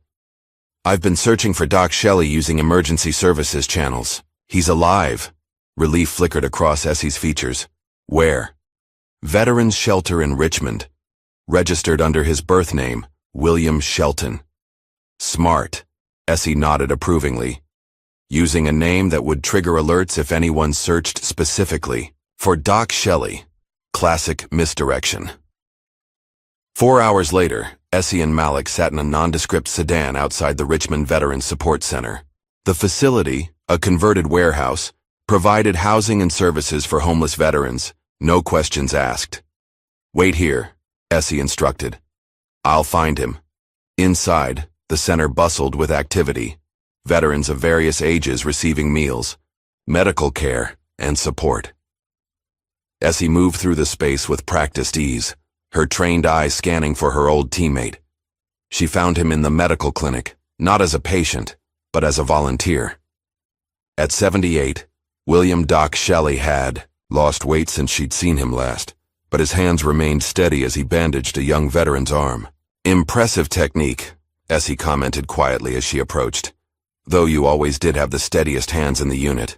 I've been searching for Doc Shelley using emergency services channels. He's alive. Relief flickered across Essie's features. Where? Veterans Shelter in Richmond. Registered under his birth name, William Shelton. Smart. Essie nodded approvingly. Using a name that would trigger alerts if anyone searched specifically. For Doc Shelley. Classic misdirection. 4 hours later, Essie and Malik sat in a nondescript sedan outside the Richmond Veterans Support Center. The facility, a converted warehouse, provided housing and services for homeless veterans, no questions asked. Wait here, Essie instructed. I'll find him. Inside, the center bustled with activity. Veterans of various ages receiving meals, medical care, and support. Essie moved through the space with practiced ease, her trained eyes scanning for her old teammate. She found him in the medical clinic, not as a patient, but as a volunteer. At 78, William Doc Shelley had lost weight since she'd seen him last, but his hands remained steady as he bandaged a young veteran's arm. Impressive technique, Essie commented quietly as she approached, though you always did have the steadiest hands in the unit.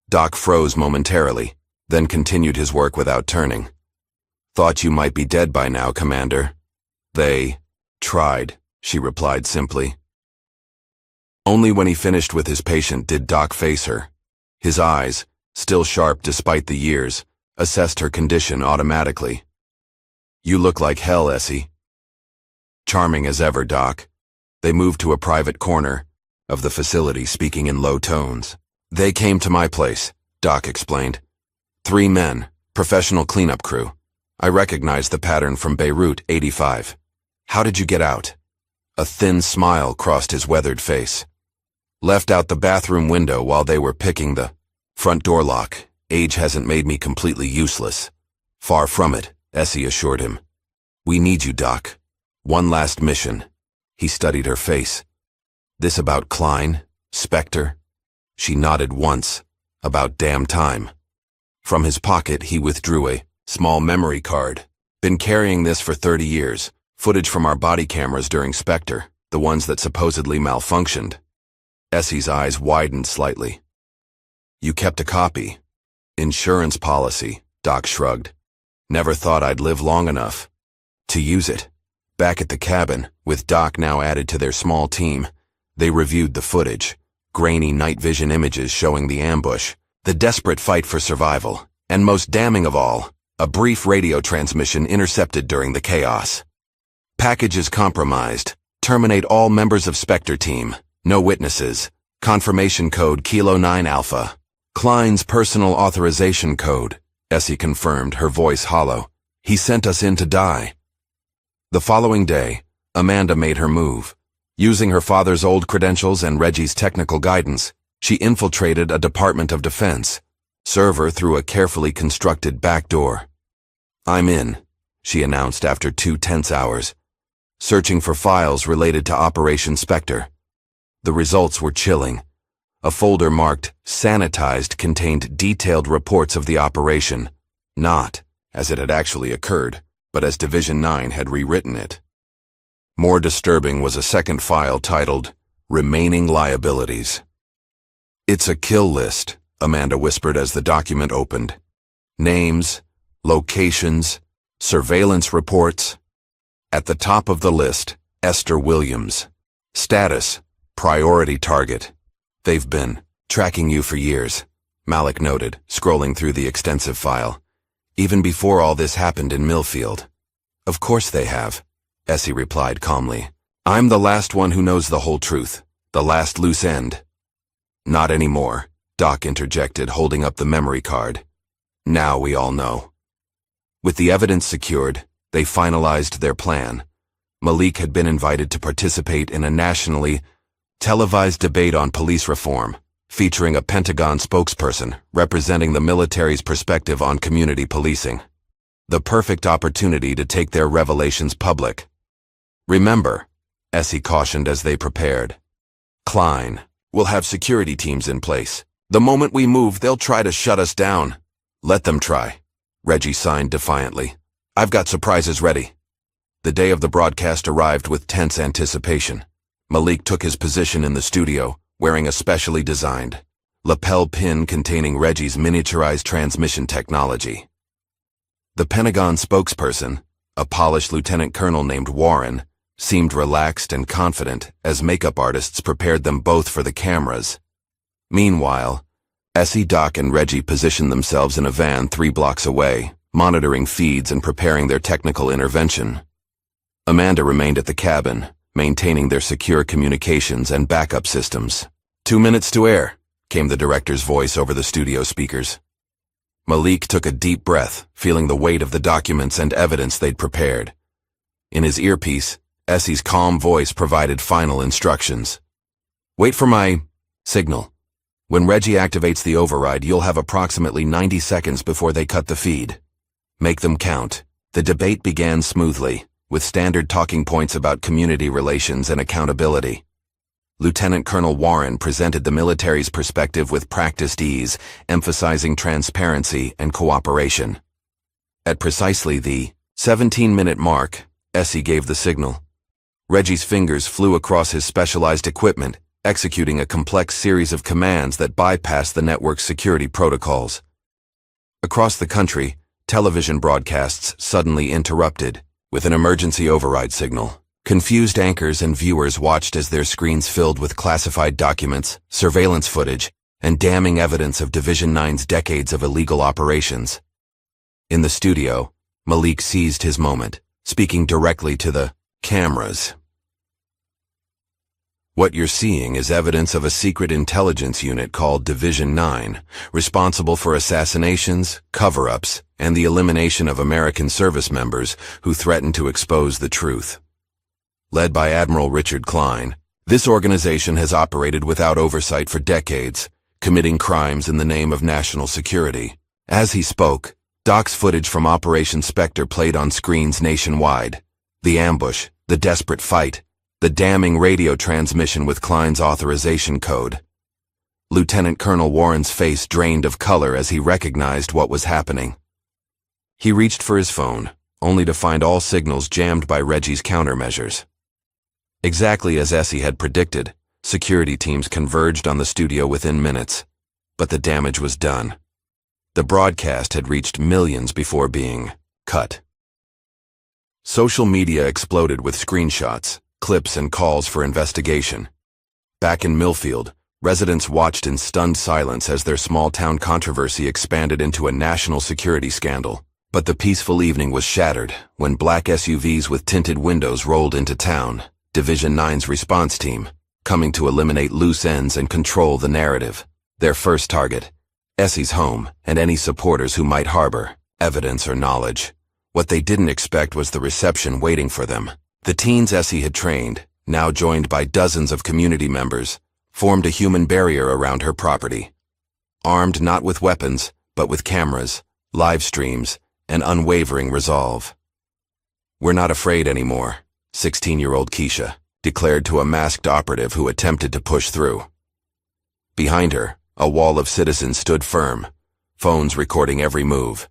Doc froze momentarily, then continued his work without turning. Thought you might be dead by now, Commander. They tried, she replied simply. Only when he finished with his patient did Doc face her. His eyes, still sharp despite the years, assessed her condition automatically. You look like hell, Essie. Charming as ever, Doc. They moved to a private corner of the facility, speaking in low tones. They came to my place, Doc explained. 3 men, professional cleanup crew. I recognized the pattern from Beirut, 85. How did you get out? A thin smile crossed his weathered face. Left out the bathroom window while they were picking the front door lock. Age hasn't made me completely useless. Far from it, Essie assured him. We need you, Doc. One last mission. He studied her face. This about Klein? Spectre? She nodded once. About damn time. From his pocket, he withdrew a small memory card. Been carrying this for 30 years. Footage from our body cameras during Spectre, the ones that supposedly malfunctioned. Essie's eyes widened slightly. You kept a copy. Insurance policy, Doc shrugged. Never thought I'd live long enough to use it. Back at the cabin, with Doc now added to their small team, they reviewed the footage. Grainy night vision images showing the ambush, the desperate fight for survival, and most damning of all, a brief radio transmission intercepted during the chaos. Packages compromised. Terminate all members of Spectre team. No witnesses. Confirmation code Kilo 9 Alpha. Klein's personal authorization code, Essie confirmed, her voice hollow. He sent us in to die. The following day, Amanda made her move. Using her father's old credentials and Reggie's technical guidance, she infiltrated a Department of Defense server through a carefully constructed back door. I'm in, she announced after 2 tense hours, searching for files related to Operation Spectre. The results were chilling. A folder marked sanitized contained detailed reports of the operation, not as it had actually occurred, but as Division 9 had rewritten it. More disturbing was a second file titled Remaining Liabilities. It's a kill list, Amanda whispered as the document opened. Names, locations, surveillance reports. At the top of the list, Esther Williams. Status, priority target. They've been tracking you for years, Malik noted, scrolling through the extensive file. Even before all this happened in Millfield. Of course they have, Essie replied calmly. I'm the last one who knows the whole truth, the last loose end. Not anymore, Doc interjected, holding up the memory card. Now we all know. With the evidence secured, they finalized their plan. Malik had been invited to participate in a nationally televised debate on police reform, featuring a Pentagon spokesperson representing the military's perspective on community policing. The perfect opportunity to take their revelations public. Remember, Essie cautioned as they prepared. Klein will have security teams in place. The moment we move, they'll try to shut us down. Let them try, Reggie signed defiantly. I've got surprises ready. The day of the broadcast arrived with tense anticipation. Malik took his position in the studio, wearing a specially designed lapel pin containing Reggie's miniaturized transmission technology. The Pentagon spokesperson, a polished lieutenant colonel named Warren, seemed relaxed and confident as makeup artists prepared them both for the cameras. Meanwhile, Essie, Doc, and Reggie positioned themselves in a van 3 blocks away, monitoring feeds and preparing their technical intervention. Amanda remained at the cabin, maintaining their secure communications and backup systems. 2 minutes to air, came the director's voice over the studio speakers. Malik took a deep breath, feeling the weight of the documents and evidence they'd prepared. In his earpiece, Essie's calm voice provided final instructions. Wait for my signal. When Reggie activates the override, you'll have approximately 90 seconds before they cut the feed. Make them count. The debate began smoothly, with standard talking points about community relations and accountability. Lieutenant Colonel Warren presented the military's perspective with practiced ease, emphasizing transparency and cooperation. At precisely the 17-minute mark, Essie gave the signal. Reggie's fingers flew across his specialized equipment, executing a complex series of commands that bypassed the network's security protocols. Across the country, television broadcasts suddenly interrupted, with an emergency override signal. Confused anchors and viewers watched as their screens filled with classified documents, surveillance footage, and damning evidence of Division 9's decades of illegal operations. In the studio, Malik seized his moment, speaking directly to the cameras. What you're seeing is evidence of a secret intelligence unit called Division 9, responsible for assassinations, cover-ups, and the elimination of American service members who threaten to expose the truth. Led by Admiral Richard Klein, this organization has operated without oversight for decades, committing crimes in the name of national security. As he spoke, Doc's footage from Operation Spectre played on screens nationwide. The ambush, the desperate fight, the damning radio transmission with Klein's authorization code. Lieutenant Colonel Warren's face drained of color as he recognized what was happening. He reached for his phone, only to find all signals jammed by Reggie's countermeasures. Exactly as Essie had predicted, security teams converged on the studio within minutes, but the damage was done. The broadcast had reached millions before being cut. Social media exploded with screenshots, clips, and calls for investigation. Back in Millfield, residents watched in stunned silence as their small-town controversy expanded into a national security scandal. But the peaceful evening was shattered when black SUVs with tinted windows rolled into town, Division 9's response team, coming to eliminate loose ends and control the narrative. Their first target, Essie's home and any supporters who might harbor evidence or knowledge. What they didn't expect was the reception waiting for them. The teens Essie had trained, now joined by dozens of community members, formed a human barrier around her property. Armed not with weapons, but with cameras, live streams, and unwavering resolve. "We're not afraid anymore," 16-year-old Keisha declared to a masked operative who attempted to push through. Behind her, a wall of citizens stood firm, phones recording every move.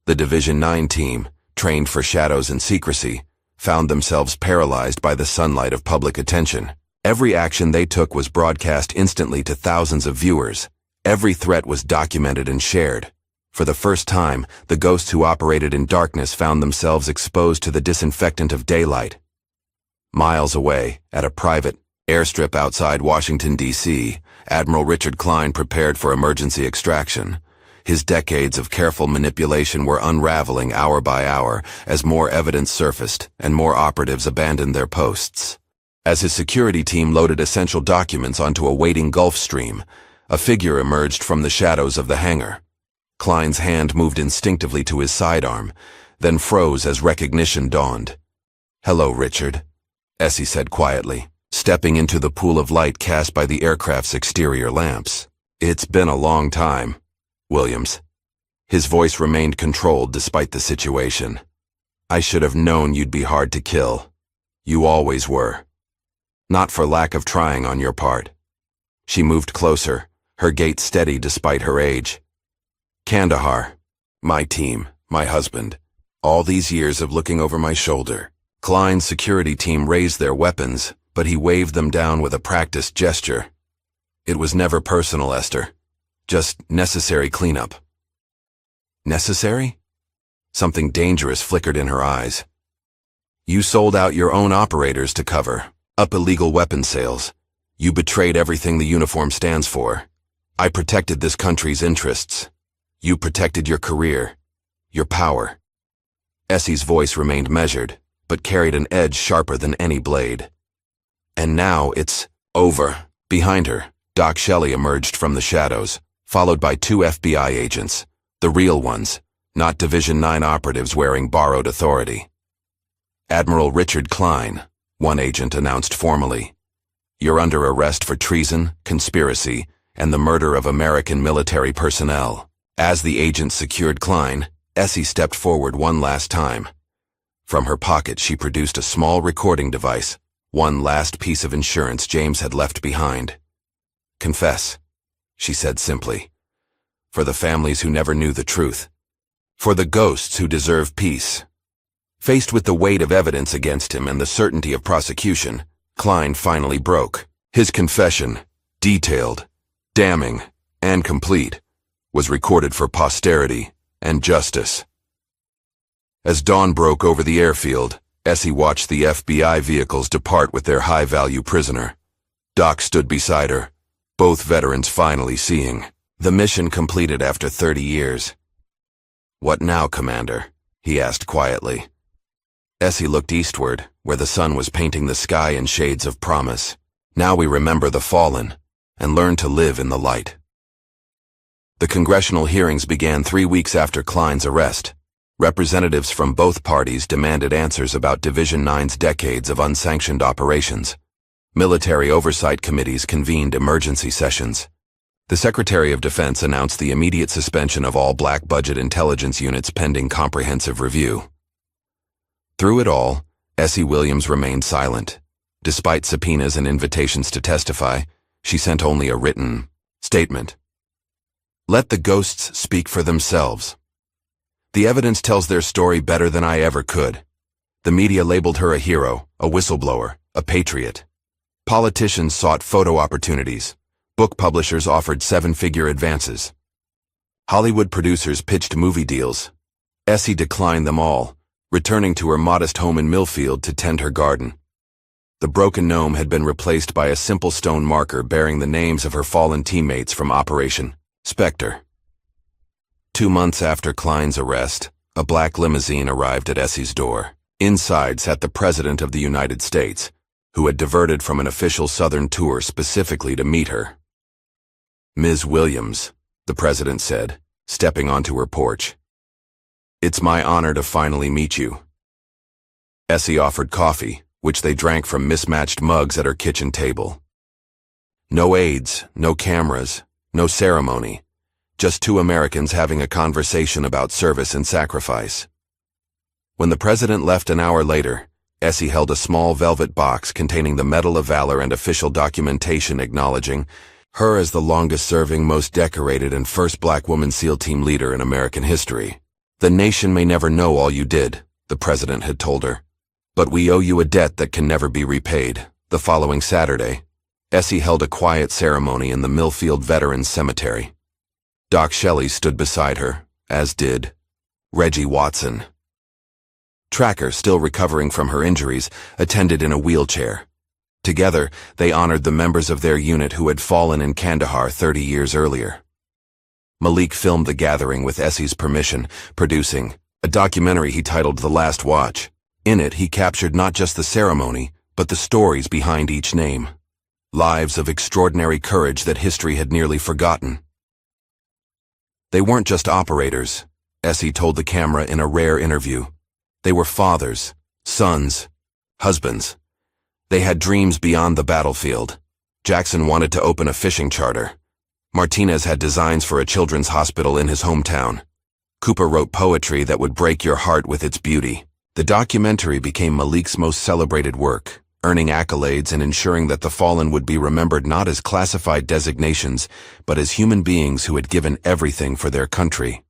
The Division 9 team, trained for shadows and secrecy, found themselves paralyzed by the sunlight of public attention. Every action they took was broadcast instantly to thousands of viewers. Every threat was documented and shared. For the first time, the ghosts who operated in darkness found themselves exposed to the disinfectant of daylight. Miles away, at a private airstrip outside Washington, D.C., Admiral Richard Klein prepared for emergency extraction. His decades of careful manipulation were unraveling hour by hour as more evidence surfaced and more operatives abandoned their posts. As his security team loaded essential documents onto a waiting Gulfstream, a figure emerged from the shadows of the hangar. Klein's hand moved instinctively to his sidearm, then froze as recognition dawned. "Hello, Richard," Essie said quietly, stepping into the pool of light cast by the aircraft's exterior lamps. "It's been a long time, Williams." His voice remained controlled despite the situation. "I should have known you'd be hard to kill. You always were. Not for lack of trying on your part." She moved closer, her gait steady despite her age. "Kandahar, my team, my husband. All these years of looking over my shoulder." Klein's security team raised their weapons, but he waved them down with a practiced gesture. It was never personal, Esther. Just necessary cleanup. Necessary? Something dangerous flickered in her eyes. You sold out your own operators to cover up illegal weapons sales. You betrayed everything the uniform stands for. I protected this country's interests. You protected your career, your power. Essie's voice remained measured, but carried an edge sharper than any blade. And now it's over. Behind her, Doc Shelley emerged from the shadows, followed by 2 FBI agents, the real ones, not Division 9 operatives wearing borrowed authority. Admiral Richard Klein, one agent announced formally. You're under arrest for treason, conspiracy, and the murder of American military personnel. As the agent secured Klein, Essie stepped forward one last time. From her pocket she produced a small recording device, one last piece of insurance James had left behind. Confess, she said simply. For the families who never knew the truth. For the ghosts who deserve peace. Faced with the weight of evidence against him and the certainty of prosecution, Klein finally broke. His confession, detailed, damning, and complete, was recorded for posterity and justice. As dawn broke over the airfield, Essie watched the FBI vehicles depart with their high-value prisoner. Doc stood beside her, both veterans finally seeing. The mission completed after 30 years. What now, Commander? He asked quietly. Essie looked eastward, where the sun was painting the sky in shades of promise. Now we remember the fallen, and learn to live in the light. The congressional hearings began 3 weeks after Klein's arrest. Representatives from both parties demanded answers about Division 9's decades of unsanctioned operations. Military oversight committees convened emergency sessions. The Secretary of Defense announced the immediate suspension of all black budget intelligence units pending comprehensive review. Through it all, Essie Williams remained silent. Despite subpoenas and invitations to testify, she sent only a written statement. Let the ghosts speak for themselves. The evidence tells their story better than I ever could. The media labeled her a hero, a whistleblower, a patriot. Politicians sought photo opportunities. Book publishers offered 7-figure advances. Hollywood producers pitched movie deals. Essie declined them all, returning to her modest home in Millfield to tend her garden. The broken gnome had been replaced by a simple stone marker bearing the names of her fallen teammates from Operation Spectre. 2 months after Klein's arrest, a black limousine arrived at Essie's door. Inside sat the President of the United States, who had diverted from an official Southern tour specifically to meet her. Ms. Williams, the President said, stepping onto her porch. It's my honor to finally meet you. Essie offered coffee, which they drank from mismatched mugs at her kitchen table. No aides, no cameras, no ceremony, just 2 Americans having a conversation about service and sacrifice. When the President left an hour later, Essie held a small velvet box containing the Medal of Valor and official documentation acknowledging her as the longest-serving, most decorated, and first black woman SEAL team leader in American history. The nation may never know all you did, the President had told her, but we owe you a debt that can never be repaid. The following Saturday, Essie held a quiet ceremony in the Millfield Veterans Cemetery. Doc Shelley stood beside her, as did Reggie Watson. Tracker, still recovering from her injuries, attended in a wheelchair. Together, they honored the members of their unit who had fallen in Kandahar 30 years earlier. Malik filmed the gathering with Essie's permission, producing a documentary he titled The Last Watch. In it, he captured not just the ceremony, but the stories behind each name. Lives of extraordinary courage that history had nearly forgotten. They weren't just operators, Essie told the camera in a rare interview. They were fathers, sons, husbands. They had dreams beyond the battlefield. Jackson wanted to open a fishing charter. Martinez had designs for a children's hospital in his hometown. Cooper wrote poetry that would break your heart with its beauty. The documentary became Malik's most celebrated work, earning accolades and ensuring that the fallen would be remembered not as classified designations, but as human beings who had given everything for their country.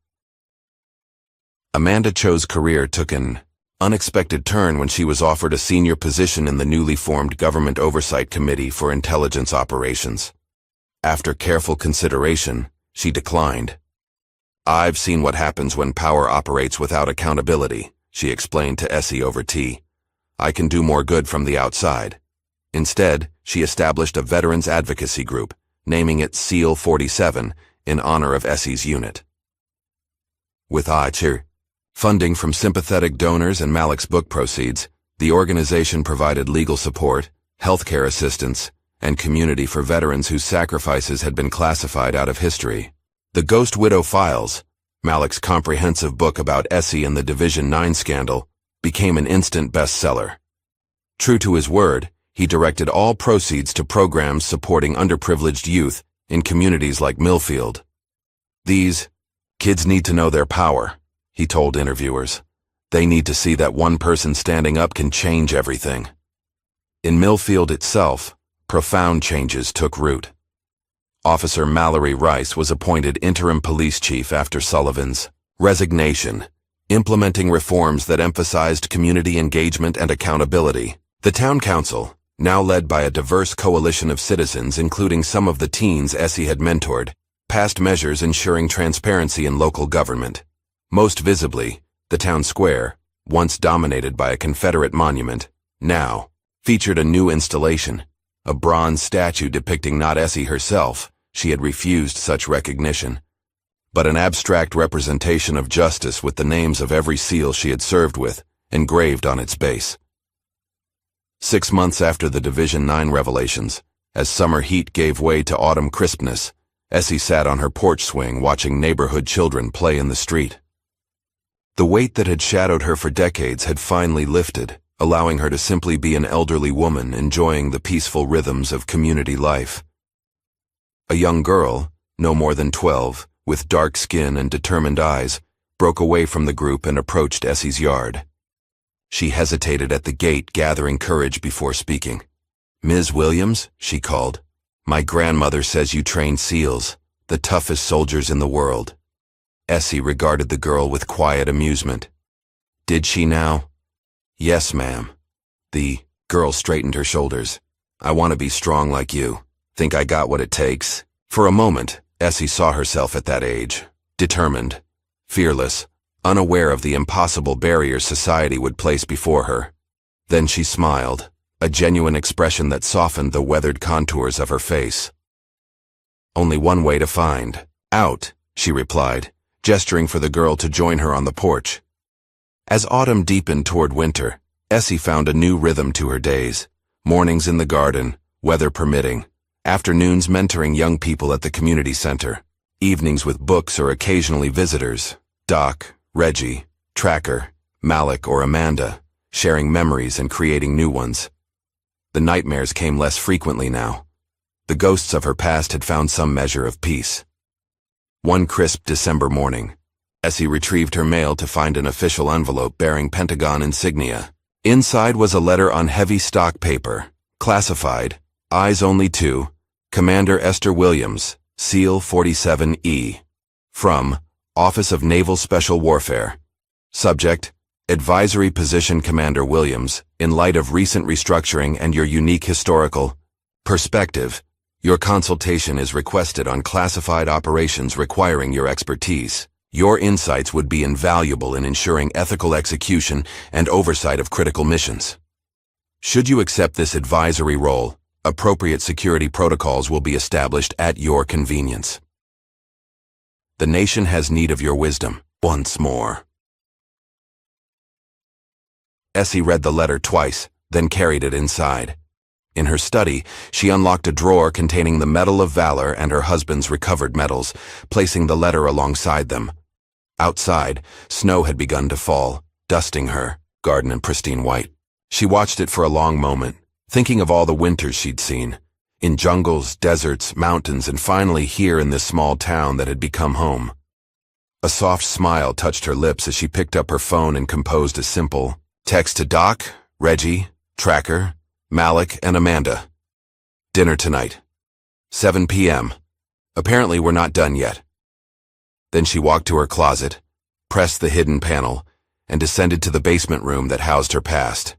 Amanda Cho's career took an unexpected turn when she was offered a senior position in the newly formed Government Oversight Committee for Intelligence Operations. After careful consideration, she declined. "I've seen what happens when power operates without accountability," she explained to Essie over tea. "I can do more good from the outside." Instead, she established a veterans advocacy group, naming it SEAL 47 in honor of Essie's unit. With funding from sympathetic donors and Malik's book proceeds, the organization provided legal support, healthcare assistance, and community for veterans whose sacrifices had been classified out of history. The Ghost Widow Files, Malik's comprehensive book about Essie and the Division 9 scandal, became an instant bestseller. True to his word, he directed all proceeds to programs supporting underprivileged youth in communities like Millfield. "These kids need to know their power," he told interviewers. "They need to see that one person standing up can change everything." In Millfield itself, profound changes took root. Officer Mallory Rice was appointed interim police chief after Sullivan's resignation, implementing reforms that emphasized community engagement and accountability. The town council, now led by a diverse coalition of citizens including some of the teens Essie had mentored, passed measures ensuring transparency in local government. Most visibly, the town square, once dominated by a Confederate monument, now featured a new installation, a bronze statue depicting not Essie herself, she had refused such recognition, but an abstract representation of justice with the names of every SEAL she had served with, engraved on its base. 6 months after the Division 9 revelations, as summer heat gave way to autumn crispness, Essie sat on her porch swing watching neighborhood children play in the street. The weight that had shadowed her for decades had finally lifted, allowing her to simply be an elderly woman enjoying the peaceful rhythms of community life. A young girl, no more than 12, with dark skin and determined eyes, broke away from the group and approached Essie's yard. She hesitated at the gate, gathering courage before speaking. "Ms. Williams," she called, "my grandmother says you train SEALs, the toughest soldiers in the world." Essie regarded the girl with quiet amusement. "Did she now?" "Yes, ma'am." The girl straightened her shoulders. "I want to be strong like you. Think I got what it takes?" For a moment, Essie saw herself at that age, determined, fearless, unaware of the impossible barriers society would place before her. Then she smiled, a genuine expression that softened the weathered contours of her face. "Only one way to find out," she replied, gesturing for the girl to join her on the porch. As autumn deepened toward winter, Essie found a new rhythm to her days. Mornings in the garden, weather permitting, afternoons mentoring young people at the community center, evenings with books or occasionally visitors, Doc, Reggie, Tracker, Malik, or Amanda, sharing memories and creating new ones. The nightmares came less frequently now. The ghosts of her past had found some measure of peace. One crisp December morning, Essie retrieved her mail to find an official envelope bearing Pentagon insignia. Inside was a letter on heavy stock paper, classified, Eyes Only 2, Commander Esther Williams, SEAL 47E. From Office of Naval Special Warfare. Subject, Advisory Position Commander Williams, in light of recent restructuring and your unique historical perspective, your consultation is requested on classified operations requiring your expertise. Your insights would be invaluable in ensuring ethical execution and oversight of critical missions. Should you accept this advisory role, appropriate security protocols will be established at your convenience. The nation has need of your wisdom, once more. Essie read the letter twice, then carried it inside. In her study, she unlocked a drawer containing the Medal of Valor and her husband's recovered medals, placing the letter alongside them. Outside, snow had begun to fall, dusting her, garden in pristine white. She watched it for a long moment, thinking of all the winters she'd seen, in jungles, deserts, mountains, and finally here in this small town that had become home. A soft smile touched her lips as she picked up her phone and composed a simple text to Doc, Reggie, Tracker, Malik, and Amanda. Dinner tonight. 7 p.m. Apparently we're not done yet. Then she walked to her closet, pressed the hidden panel, and descended to the basement room that housed her past.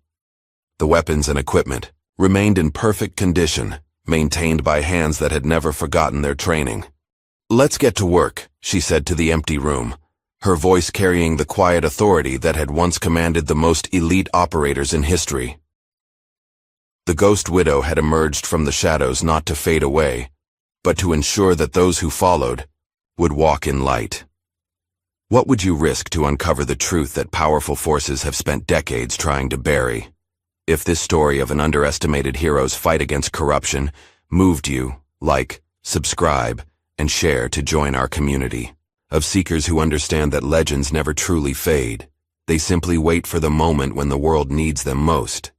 The weapons and equipment remained in perfect condition, maintained by hands that had never forgotten their training. "Let's get to work," she said to the empty room, her voice carrying the quiet authority that had once commanded the most elite operators in history. The Ghost Widow had emerged from the shadows not to fade away, but to ensure that those who followed would walk in light. What would you risk to uncover the truth that powerful forces have spent decades trying to bury? If this story of an underestimated hero's fight against corruption moved you, like, subscribe, and share to join our community of seekers who understand that legends never truly fade. They simply wait for the moment when the world needs them most.